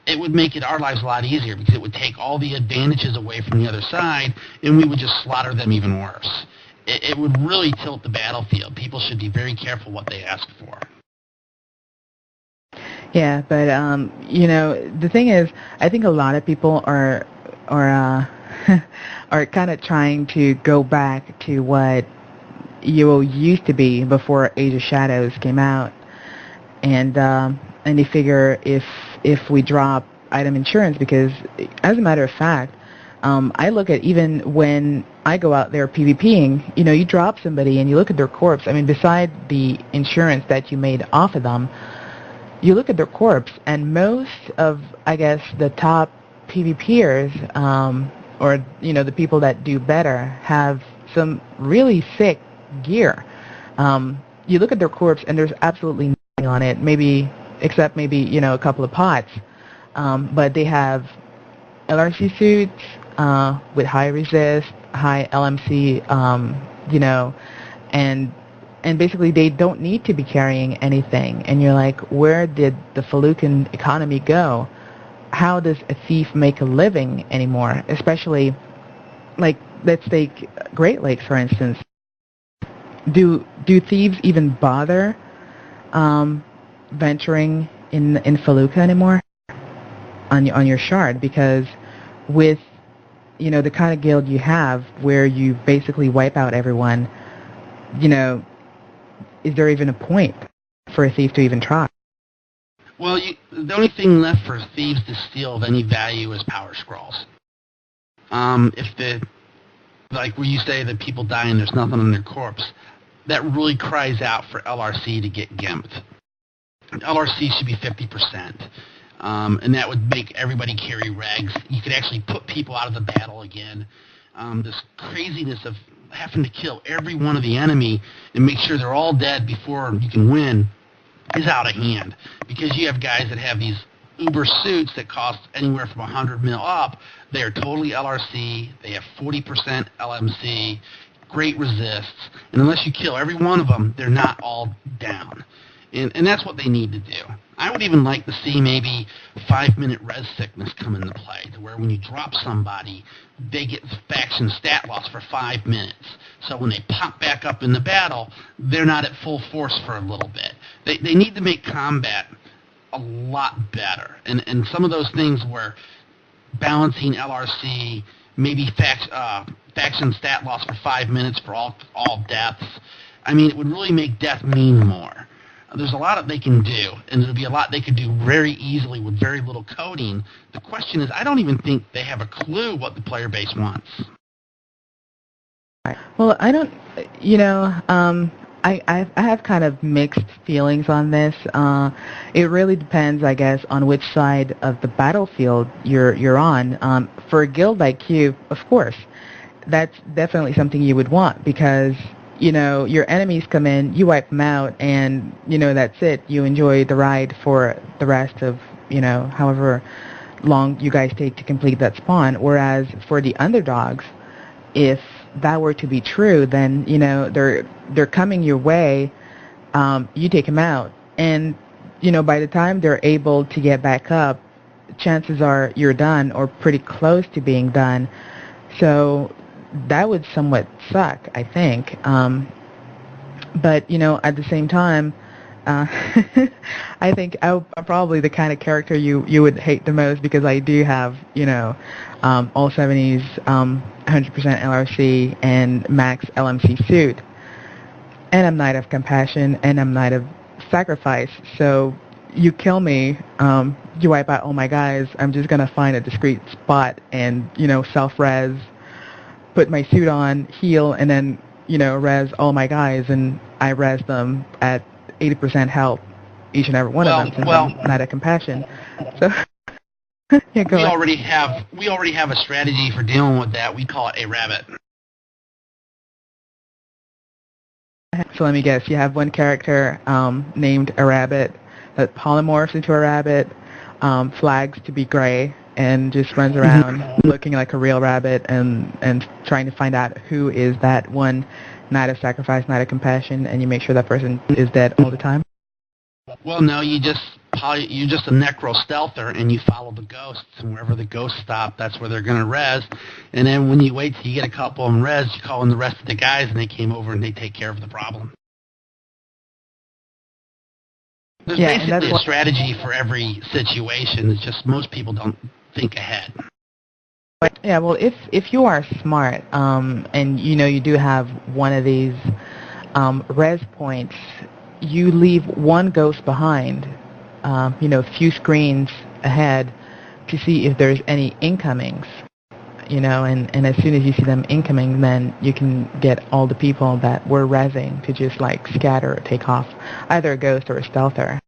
It would make our lives a lot easier because it would take all the advantages away from the other side, and we would just slaughter them even worse. It would really tilt the battlefield. People should be very careful what they ask for. Yeah, but the thing is, I think a lot of people are are kind of trying to go back to what EO used to be before Age of Shadows came out, and they figure if we drop item insurance, because as a matter of fact, I look at even when I go out there PvPing, you drop somebody and you look at their corpse. I mean, beside the insurance that you made off of them, you look at their corpse, and most of, I guess, the top PvPers, or the people that do better, have some really sick gear. You look at their corpse and there's absolutely nothing on it, except maybe a couple of pots, but they have LRC suits with high resist, high LMC, and basically they don't need to be carrying anything. And you're like, where did the Felucan economy go? How does a thief make a living anymore? Especially, like, let's take Great Lakes, for instance. Do thieves even bother venturing in Feluca anymore on your shard? Because with the kind of guild you have, where you basically wipe out everyone, is there even a point for a thief to even try? Well, the only thing left for thieves to steal of any value is power scrolls. Like where you say that people die and there's nothing on their corpse, that really cries out for LRC to get gimped. LRC should be 50%, and that would make everybody carry regs. You could actually put people out of the battle again. This craziness of having to kill every one of the enemy and make sure they're all dead before you can win is out of hand, because you have guys that have these uber suits that cost anywhere from 100 mil up. They are totally LRC. They have 40% LMC, great resists, and unless you kill every one of them, they're not all down. And that's what they need to do. I would even like to see maybe 5-minute res sickness come into play, to where when you drop somebody, they get faction stat loss for 5 minutes. So when they pop back up in the battle, they're not at full force for a little bit. They need to make combat a lot better. And some of those things where balancing LRC, maybe faction stat loss for 5 minutes for all deaths, I mean, it would really make death mean more. There's a lot that they can do, and there'll be a lot they could do very easily with very little coding. The question is, I don't even think they have a clue what the player base wants. Well, I don't, I have kind of mixed feelings on this. It really depends, I guess, on which side of the battlefield you're on. For a guild like you, of course, that's definitely something you would want, because your enemies come in, you wipe them out, and, that's it. You enjoy the ride for the rest of, however long you guys take to complete that spawn. Whereas for the underdogs, if that were to be true, then, they're coming your way, you take them out, and, by the time they're able to get back up, chances are you're done or pretty close to being done. So that would somewhat suck, I think. But, at the same time, I think I'm probably the kind of character you would hate the most, because I do have, all 70s, 100% LRC, and max LMC suit. And I'm Knight of Compassion, and I'm Knight of Sacrifice. So you kill me, you wipe out all my guys, I'm just going to find a discreet spot and, self-res, put my suit on, heal, and then res all my guys, and I res them at 80% health, each and every one of them, since I'm not at compassion. So yeah, go ahead. We already have a strategy for dealing with that. We call it a rabbit. So let me guess. You have one character named a rabbit that polymorphs into a rabbit, flags to be gray, and just runs around looking like a real rabbit and trying to find out who is that one Knight of Sacrifice, Knight of Compassion, and you make sure that person is dead all the time? Well, no, you're just a necro stealther, and you follow the ghosts, and wherever the ghosts stop, that's where they're going to res. And then when you wait till you get a couple of them res, you call in the rest of the guys, and they came over and they take care of the problem. There's basically a strategy for every situation. It's just most people don't think ahead. Yeah, well, if you are smart, and you do have one of these res points, you leave one ghost behind, a few screens ahead to see if there's any incomings, and as soon as you see them incoming, then you can get all the people that were resing to just like scatter or take off, either a ghost or a stealther,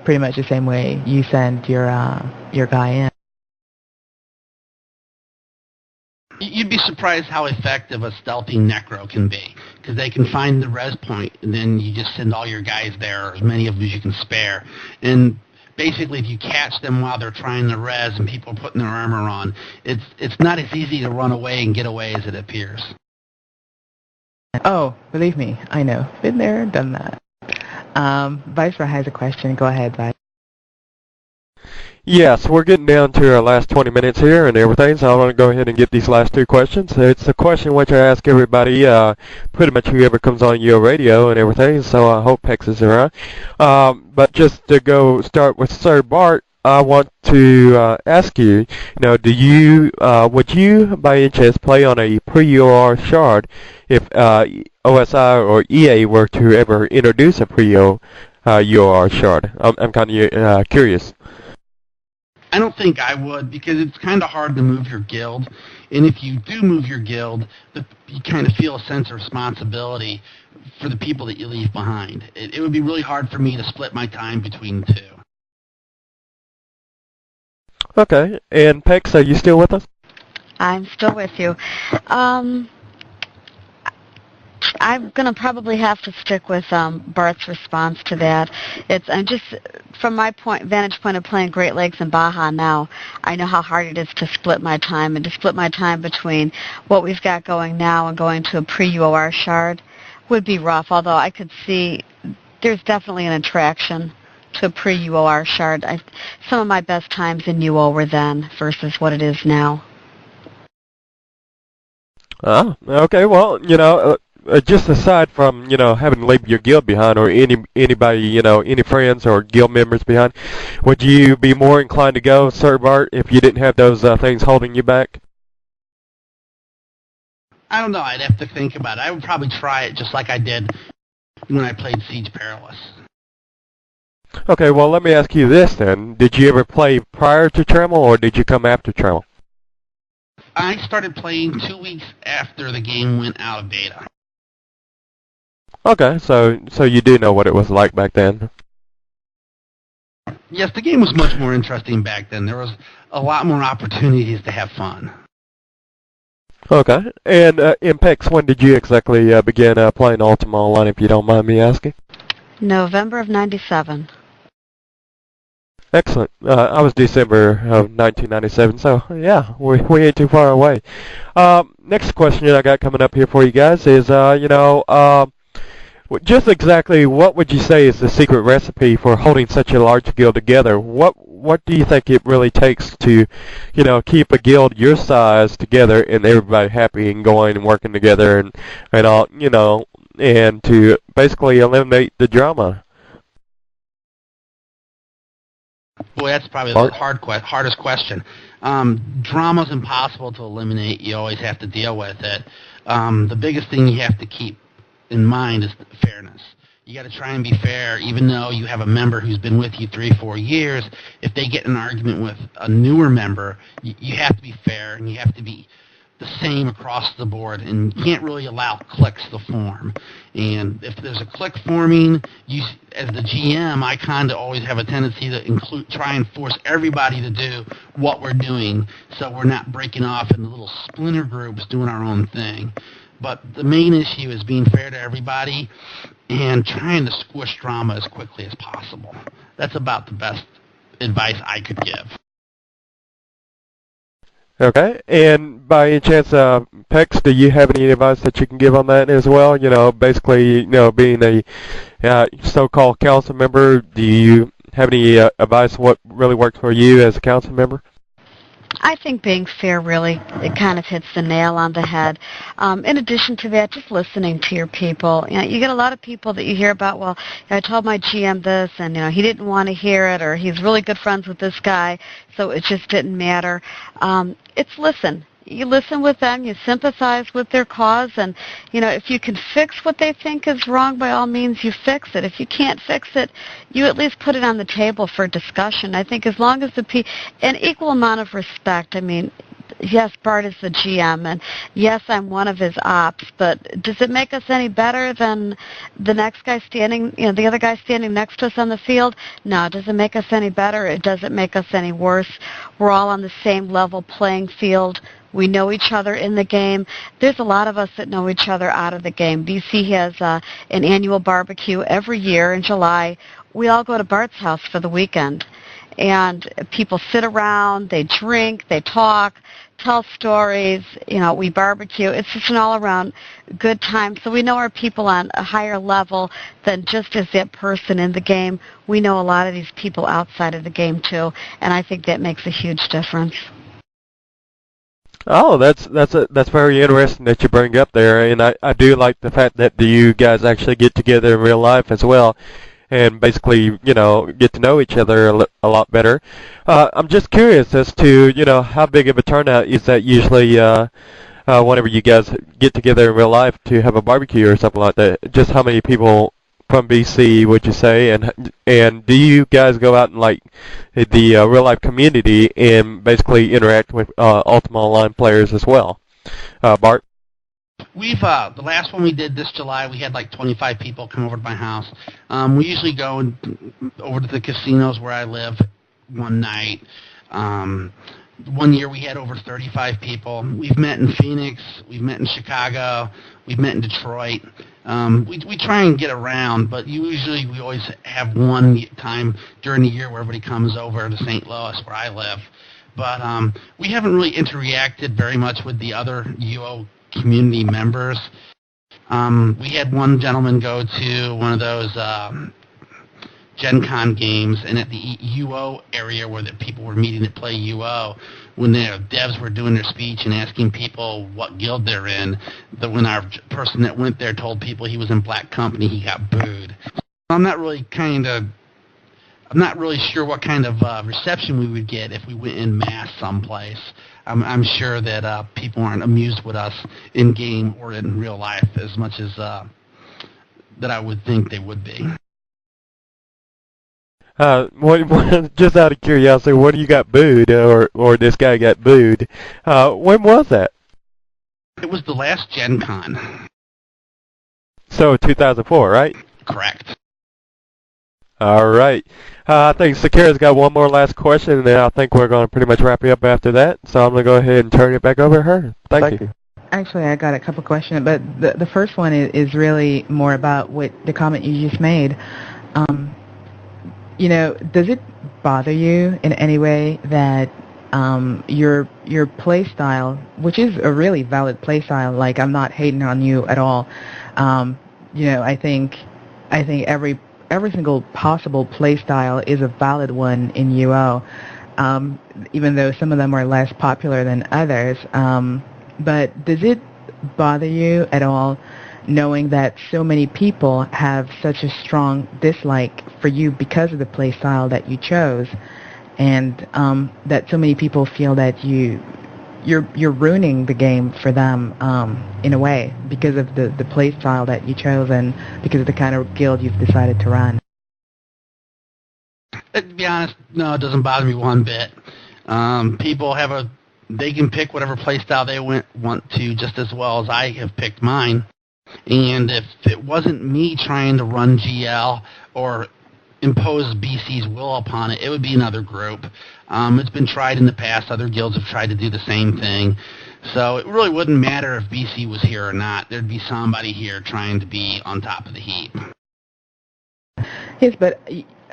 pretty much the same way you send your guy in. You'd be surprised how effective a stealthy necro can be, because they can find the res point, and then you just send all your guys there, or as many of them as you can spare. And basically, if you catch them while they're trying to res and people are putting their armor on, it's not as easy to run away and get away as it appears. Oh, believe me, I know. Been there, done that. Viceroy has a question. Go ahead, Vice. Yes, we're getting down to our last 20 minutes here and everything, so I want to go ahead and get these last two questions. It's a question which I ask everybody, pretty much whoever comes on your radio and everything, so I hope Pex is around. But just to go start with Sir Bart, I want to ask you, would you by any chance play on a pre-UR shard if OSI or EA were to ever introduce a pre-UR shard? I'm kind of curious. I don't think I would, because it's kind of hard to move your guild, and if you do move your guild, you kind of feel a sense of responsibility for the people that you leave behind. It would be really hard for me to split my time between the two. Okay, and Pex, are you still with us? I'm still with you. I'm going to probably have to stick with Bart's response to that. I'm just, from my vantage point of playing Great Lakes and Baja now, I know how hard it is to split my time, and to split my time between what we've got going now and going to a pre-UOR shard would be rough, although I could see there's definitely an attraction to a pre-UOR shard. Some of my best times in UO were then versus what it is now. Oh, okay, well, just aside from, having to leave your guild behind or anybody, any friends or guild members behind, would you be more inclined to go, Sir Bart, if you didn't have those things holding you back? I don't know. I'd have to think about it. I would probably try it just like I did when I played Siege Perilous. Okay, well, let me ask you this then. Did you ever play prior to Trammel, or did you come after Trammel? I started playing 2 weeks after the game went out of beta. Okay, so you do know what it was like back then. Yes, the game was much more interesting back then. There was a lot more opportunities to have fun. Okay, and in Pex, when did you exactly begin playing Ultima Online, if you don't mind me asking? November of '97. Excellent. I was December of 1997, so yeah, we ain't too far away. Next question I got coming up here for you guys is, just exactly what would you say is the secret recipe for holding such a large guild together? What do you think it really takes to, keep a guild your size together and everybody happy and going and working together and all, and to basically eliminate the drama? Boy, that's probably the hardest question. Drama's impossible to eliminate. You always have to deal with it. The biggest thing you have to keep in mind is fairness. You got to try and be fair, even though you have a member who's been with you 3-4 years. If they get in an argument with a newer member, you have to be fair, and you have to be the same across the board, and you can't really allow clicks to form. And if there's a click forming, you, as the GM, I kind of always have a tendency to try and force everybody to do what we're doing, so we're not breaking off into little splinter groups doing our own thing. But the main issue is being fair to everybody and trying to squish drama as quickly as possible. That's about the best advice I could give. Okay, and by any chance, Pex, do you have any advice that you can give on that as well? Basically, being a so-called council member, do you have any advice on what really works for you as a council member? I think being fair really, it kind of hits the nail on the head. In addition to that, just listening to your people. You get a lot of people that you hear about, well, I told my GM this, and he didn't want to hear it, or he's really good friends with this guy, so it just didn't matter. It's listen. You listen with them, you sympathize with their cause, and, if you can fix what they think is wrong, by all means, you fix it. If you can't fix it, you at least put it on the table for discussion. I think as long as an equal amount of respect, yes, Bart is the GM, and yes, I'm one of his ops, but does it make us any better than the next guy standing, the other guy standing next to us on the field? No. Does it make us any better? It doesn't make us any worse. We're all on the same level playing field. We know each other in the game. There's a lot of us that know each other out of the game. BC has an annual barbecue every year in July. We all go to Bart's house for the weekend. And people sit around, they drink, they talk, tell stories, we barbecue. It's just an all-around good time. So we know our people on a higher level than just as that person in the game. We know a lot of these people outside of the game, too, and I think that makes a huge difference. Oh, that's very interesting that you bring up there, and I do like the fact that you guys actually get together in real life as well, and basically, get to know each other a lot better. I'm just curious as to, how big of a turnout is that usually whenever you guys get together in real life to have a barbecue or something like that? Just how many people from BC would you say, and do you guys go out in like the real life community and basically interact with Ultima Online players as well? Bart? We've the last one we did this July, we had like 25 people come over to my house. We usually go over to the casinos where I live one night. One year we had over 35 people. We've met in Phoenix, we've met in Chicago, we've met in Detroit. We try and get around, but usually we always have one time during the year where everybody comes over to St. Louis where I live. But we haven't really interacted very much with the other UO community members. We had one gentleman go to one of those Gen Con games, and at the UO area where the people were meeting to play UO, when the devs were doing their speech and asking people what guild they're in, when our person that went there told people he was in Black Company, he got booed. I'm not really sure what kind of reception we would get if we went in mass someplace. I'm sure that people aren't amused with us in game or in real life as much as that I would think they would be. Just out of curiosity, what do you got booed, or this guy got booed? When was that? It was the last Gen Con. So 2004, right? Correct. All right. I think Sakara's got one more last question, and then I think we're going to pretty much wrap it up after that. So I'm going to go ahead and turn it back over to her. Thank you. Actually, I got a couple questions, but the first one is really more about what the comment you just made. Does it bother you in any way that your play style, which is a really valid play style, like I'm not hating on you at all. I think every single possible play style is a valid one in UO, even though some of them are less popular than others. But does it bother you at all knowing that so many people have such a strong dislike for you because of the play style that you chose, and that so many people feel that you're ruining the game for them in a way because of the play style that you chose and because of the kind of guild you've decided to run? To be honest, no, it doesn't bother me one bit. People have they can pick whatever play style they want to just as well as I have picked mine. And if it wasn't me trying to run GL or impose BC's will upon it, it would be another group. It's been tried in the past. Other guilds have tried to do the same thing. So it really wouldn't matter if BC was here or not. There'd be somebody here trying to be on top of the heap. Yes, but,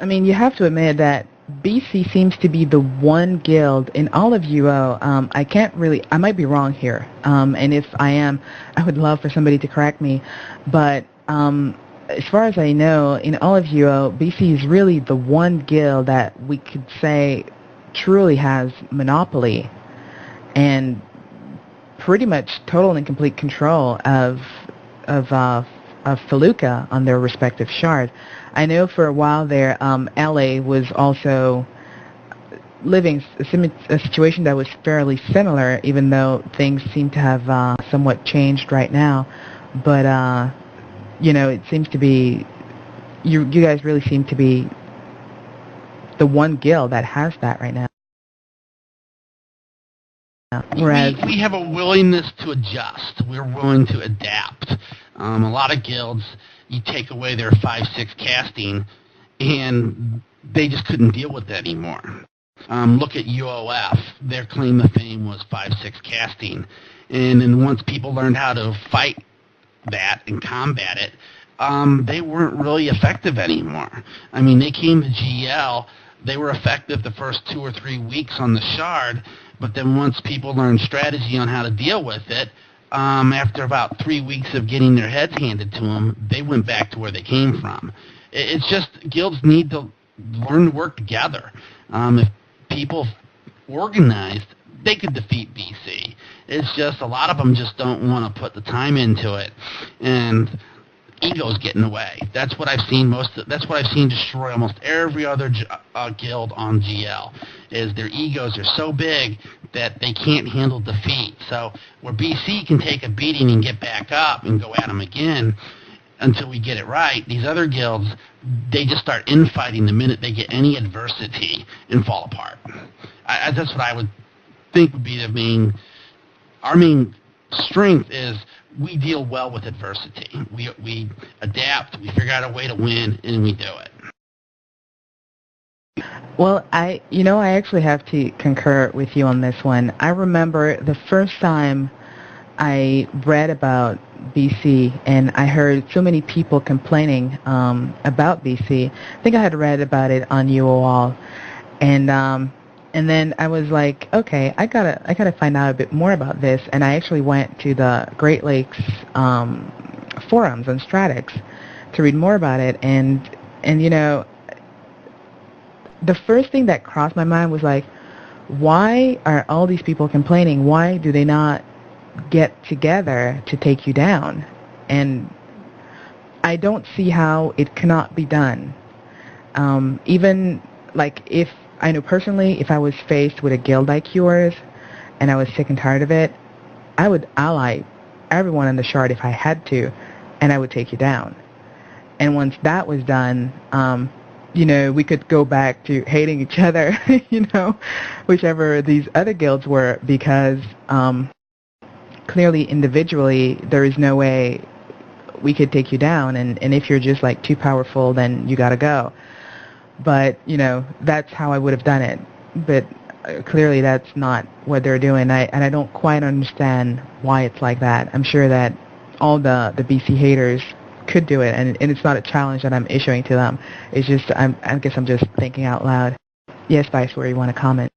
I mean, you have to admit that BC seems to be the one guild in all of UO. I might be wrong here, and if I am, I would love for somebody to correct me, but as far as I know, in all of UO, BC is really the one guild that we could say truly has monopoly and pretty much total and complete control of Felucca on their respective shard. I know for a while there, LA was also living a situation that was fairly similar, even though things seem to have somewhat changed right now. But it seems to be you guys really seem to be the one guild that has that right now. Whereas we have a willingness to adjust. We're willing to adapt. A lot of guilds, you take away their 5-6 casting, and they just couldn't deal with it anymore. Look at UOF. Their claim to fame was 5-6 casting. And then once people learned how to fight that and combat it, they weren't really effective anymore. I mean, they came to GL, they were effective the first 2 or 3 weeks on the shard, but then once people learned strategy on how to deal with it, after about 3 weeks of getting their heads handed to them, they went back to where they came from. It's just guilds need to learn to work together. If people organized, they could defeat BC. It's just a lot of them just don't want to put the time into it, and egos get in the way. That's what I've seen that's what I've seen destroy almost every other guild on GL. Is their egos are so big that they can't handle defeat. So where BC can take a beating and get back up and go at them again until we get it right, these other guilds, they just start infighting the minute they get any adversity and fall apart. That's what I would think would be our main strength is we deal well with adversity. We adapt, we figure out a way to win, and we do it. Well, I actually have to concur with you on this one. I remember the first time I read about BC and I heard so many people complaining about BC. I think I had read about it on UOL, and then I was like, okay, I gotta find out a bit more about this, and I actually went to the Great Lakes forums on Stratix to read more about it, and the first thing that crossed my mind was like, why are all these people complaining? Why do they not get together to take you down? And I don't see how it cannot be done. Even like if I know personally, if I was faced with a guild like yours and I was sick and tired of it, I would ally everyone on the shard if I had to, and I would take you down. And once that was done, we could go back to hating each other, whichever these other guilds were, because clearly individually there is no way we could take you down, and if you're just like too powerful, then you gotta go. But, that's how I would have done it. But clearly that's not what they're doing, and I don't quite understand why it's like that. I'm sure that all the BC haters could do it, and it's not a challenge that I'm issuing to them. It's just, I guess I'm just thinking out loud. Yes, Vice, where you want to comment?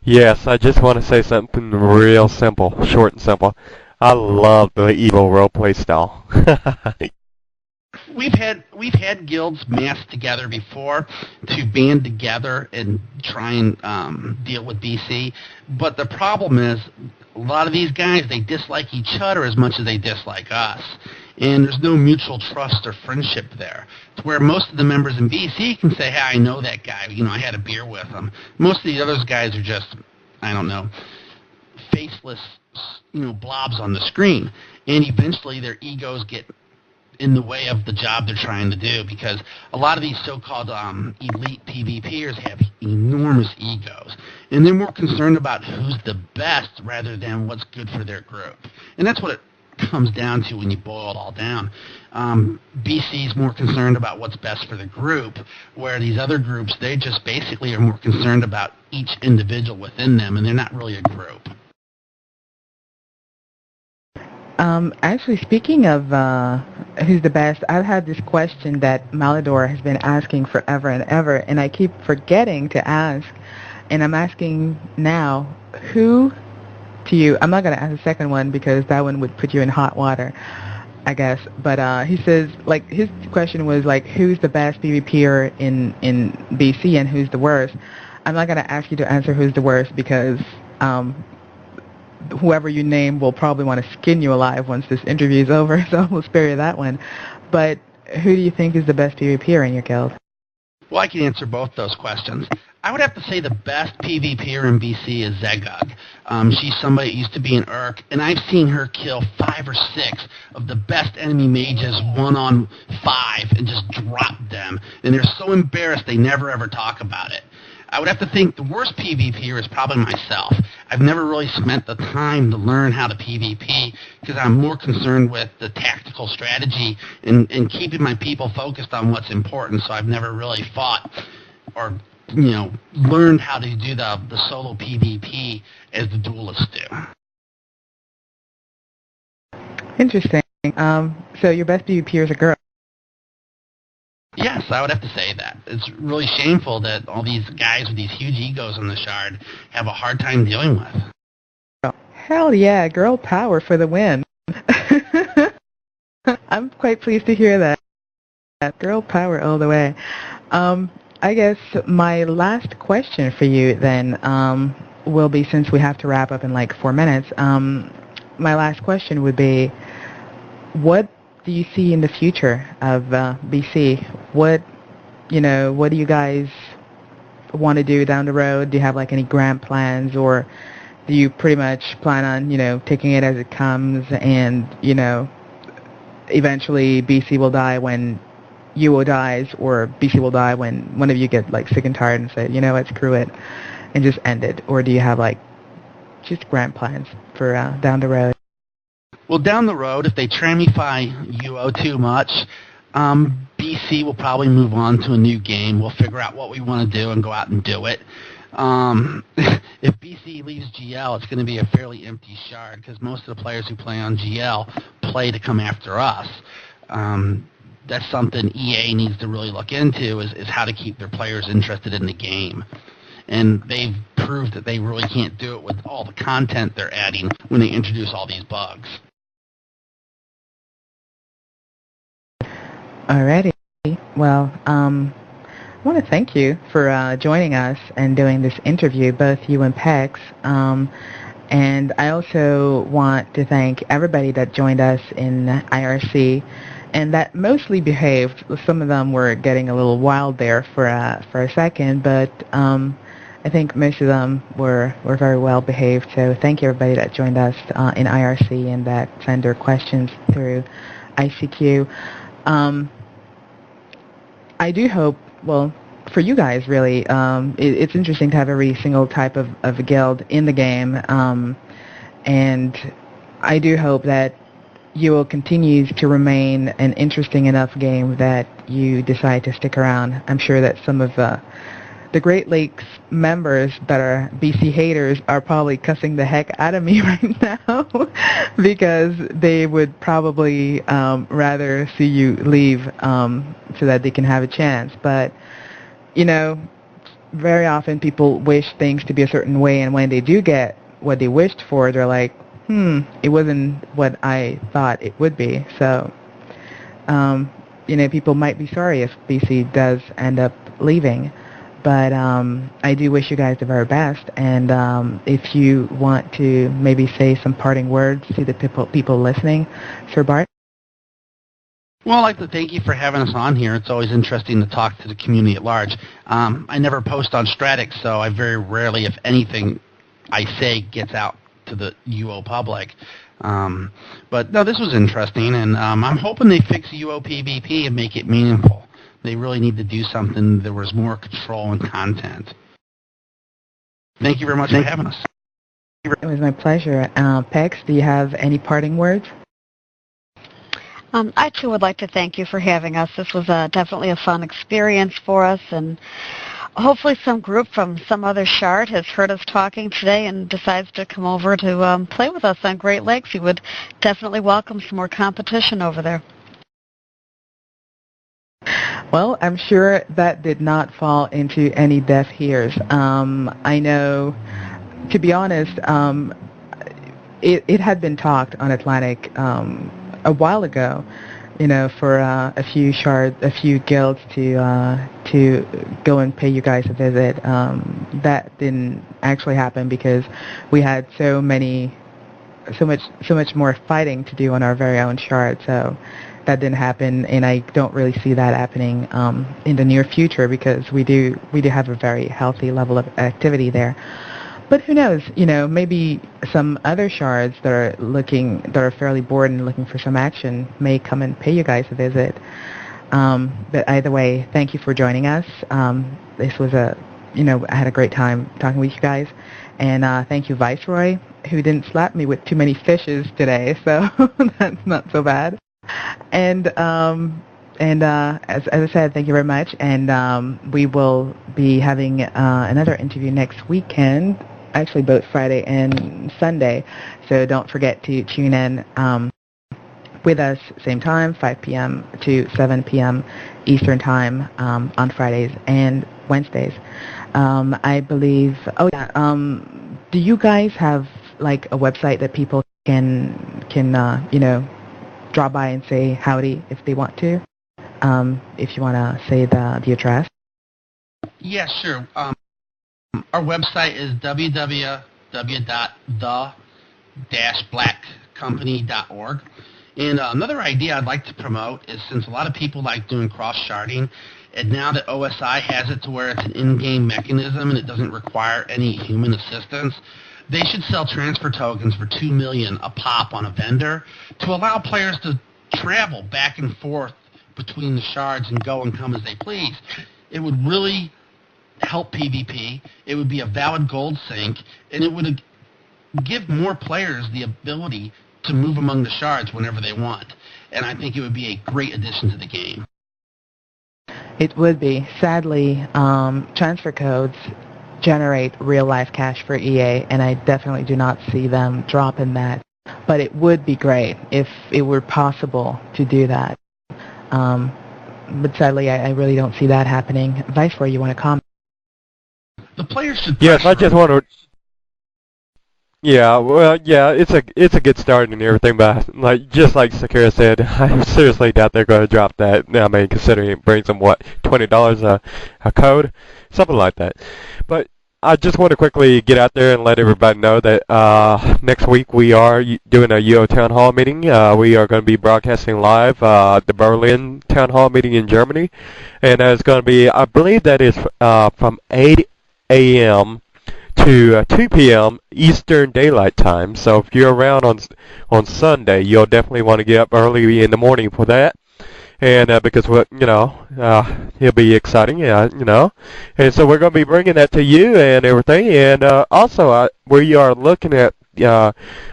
Yes, I just want to say something real simple, short and simple. I love the evil roleplay style. We've had guilds mass together before to band together and try and deal with BC, but the problem is a lot of these guys, they dislike each other as much as they dislike us, and there's no mutual trust or friendship there. To where most of the members in BC can say, hey, I know that guy, I had a beer with him. Most of the other guys are just, I don't know, faceless, blobs on the screen, and eventually their egos get in the way of the job they're trying to do, because a lot of these so-called elite PvPers have enormous egos, And they're more concerned about who's the best rather than what's good for their group. And that's what it comes down to when you boil it all down. BC's more concerned about what's best for the group, where these other groups, they just basically are more concerned about each individual within them, and they're not really a group. Actually, speaking of who's the best, I've had this question that Malador has been asking forever and ever, and I keep forgetting to ask, and I'm asking now, who to you, I'm not going to ask the second one because that one would put you in hot water, I guess, but he says, like, his question was, like, who's the best PvPer in BC and who's the worst? I'm not going to ask you to answer who's the worst because whoever you name will probably want to skin you alive once this interview is over, so we'll spare you that one. But who do you think is the best PvPer in your guild? Well, I can answer both those questions. I would have to say the best PvPer in BC is Zegug. She's somebody that used to be an Urk, and I've seen her kill 5 or 6 of the best enemy mages 1-on-5 and just drop them. And they're so embarrassed they never ever talk about it. I would have to think the worst PvPer is probably myself. I've never really spent the time to learn how to PvP because I'm more concerned with the tactical strategy and keeping my people focused on what's important, so I've never really fought or learned how to do the solo PvP as the duelists do. Interesting. So your best PvPer is a girl. Yes, I would have to say that. It's really shameful that all these guys with these huge egos in the Shard have a hard time dealing with. Hell yeah, girl power for the win. I'm quite pleased to hear that. Girl power all the way. I guess my last question for you then will be, since we have to wrap up in like 4 minutes, my last question would be, what do you see in the future of BC? What do you guys want to do down the road? Do you have like any grand plans, or do you pretty much plan on, taking it as it comes and, eventually BC will die when UO dies, or BC will die when one of you get like sick and tired and say, what, screw it, and just end it? Or do you have like just grand plans for down the road? Well, down the road, if they tramify UO too much, BC will probably move on to a new game. We'll figure out what we want to do and go out and do it. If BC leaves GL, it's going to be a fairly empty Shard because most of the players who play on GL play to come after us. That's something EA needs to really look into is how to keep their players interested in the game. And they've proved that they really can't do it with all the content they're adding when they introduce all these bugs. Alrighty. Well, I want to thank you for joining us and doing this interview, both you and Pex. And I also want to thank everybody that joined us in IRC and that mostly behaved. Some of them were getting a little wild there for a second, but I think most of them were very well behaved. So thank you everybody that joined us in IRC and that sent their questions through ICQ. I do hope, well, for you guys really, it's interesting to have every single type of a guild in the game, and I do hope that UO continues to remain an interesting enough game that you decide to stick around. I'm sure that some of the Great Lakes members that are BC haters are probably cussing the heck out of me right now because they would probably rather see you leave so that they can have a chance. But, very often people wish things to be a certain way, and when they do get what they wished for, they're like, it wasn't what I thought it would be. So, people might be sorry if BC does end up leaving. But I do wish you guys the very best, and if you want to maybe say some parting words to the people listening, Sir Bart? Well, I'd like to thank you for having us on here. It's always interesting to talk to the community at large. I never post on Stratix, so I very rarely, if anything I say, gets out to the UO public. But no, this was interesting, and I'm hoping they fix UO PvP and make it meaningful. They really need to do something. There was more control and content. Thank you very much for having us. It was my pleasure. Pex, do you have any parting words? I too would like to thank you for having us. This was definitely a fun experience for us, and hopefully some group from some other shard has heard us talking today and decides to come over to play with us on Great Lakes. You would definitely welcome some more competition over there. Well, I'm sure that did not fall into any deaf ears. I know, to be honest, it had been talked on Atlantic a while ago, for a few guilds to go and pay you guys a visit. That didn't actually happen because we had so much more fighting to do on our very own shard. So that didn't happen, and I don't really see that happening in the near future because we do have a very healthy level of activity there. But who knows? Maybe some other shards that are fairly bored and looking for some action may come and pay you guys a visit. But either way, thank you for joining us. This was I had a great time talking with you guys, and thank you, Viceroy, who didn't slap me with too many fishes today, so that's not so bad. And as I said, thank you very much, and we will be having another interview next weekend, actually both Friday and Sunday, so don't forget to tune in with us, same time, 5 p.m. to 7 p.m. Eastern Time on Fridays and Wednesdays. I believe, do you guys have like a website that people can drop by and say howdy if they want to? If you want to say the address. Yeah, sure. Our website is www.the-blackcompany.org. And another idea I'd like to promote is, since a lot of people like doing cross-sharding, and now that OSI has it to where it's an in-game mechanism and it doesn't require any human assistance, they should sell transfer tokens for $2 million a pop on a vendor to allow players to travel back and forth between the shards and go and come as they please. It would really help PvP. It would be a valid gold sink, and it would give more players the ability to move among the shards whenever they want. And I think it would be a great addition to the game. It would be. Sadly, transfer codes generate real-life cash for EA, and I definitely do not see them dropping that. But it would be great if it were possible to do that. But sadly, I really don't see that happening. Viceroy, you want to comment? The players should. Yes, I just want to. Yeah, well, yeah, it's a good start and everything, but just like Sakura said, I seriously doubt they're going to drop that. I mean, considering it brings them what, $20 a code, something like that. But I just want to quickly get out there and let everybody know that next week we are doing a UO Town Hall meeting. We are going to be broadcasting live the Berlin Town Hall meeting in Germany, and it's going to be, I believe that is from 8 a.m. to 2 p.m. Eastern Daylight Time. So if you're around on Sunday, you'll definitely want to get up early in the morning for that. And because it'll be exciting, and so we're going to be bringing that to you and everything. And also, we are looking at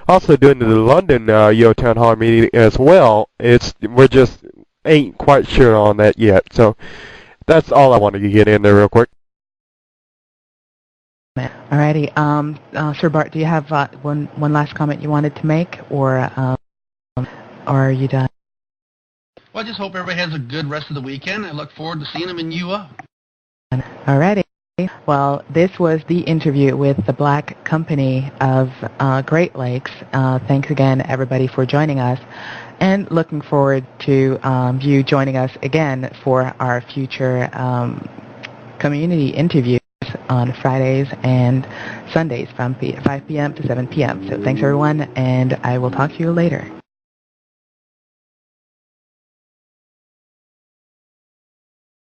also doing the London UO Town Hall meeting as well. We're just ain't quite sure on that yet. So that's all I wanted to get in there real quick. Alrighty, Sir Bart, do you have one last comment you wanted to make, or are you done? Well, I just hope everybody has a good rest of the weekend. I look forward to seeing them in UO. Alrighty. Well, this was the interview with the Black Company of Great Lakes. Thanks again, everybody, for joining us, and looking forward to you joining us again for our future community interviews on Fridays and Sundays from 5 p.m. to 7 p.m. So thanks, everyone, and I will talk to you later.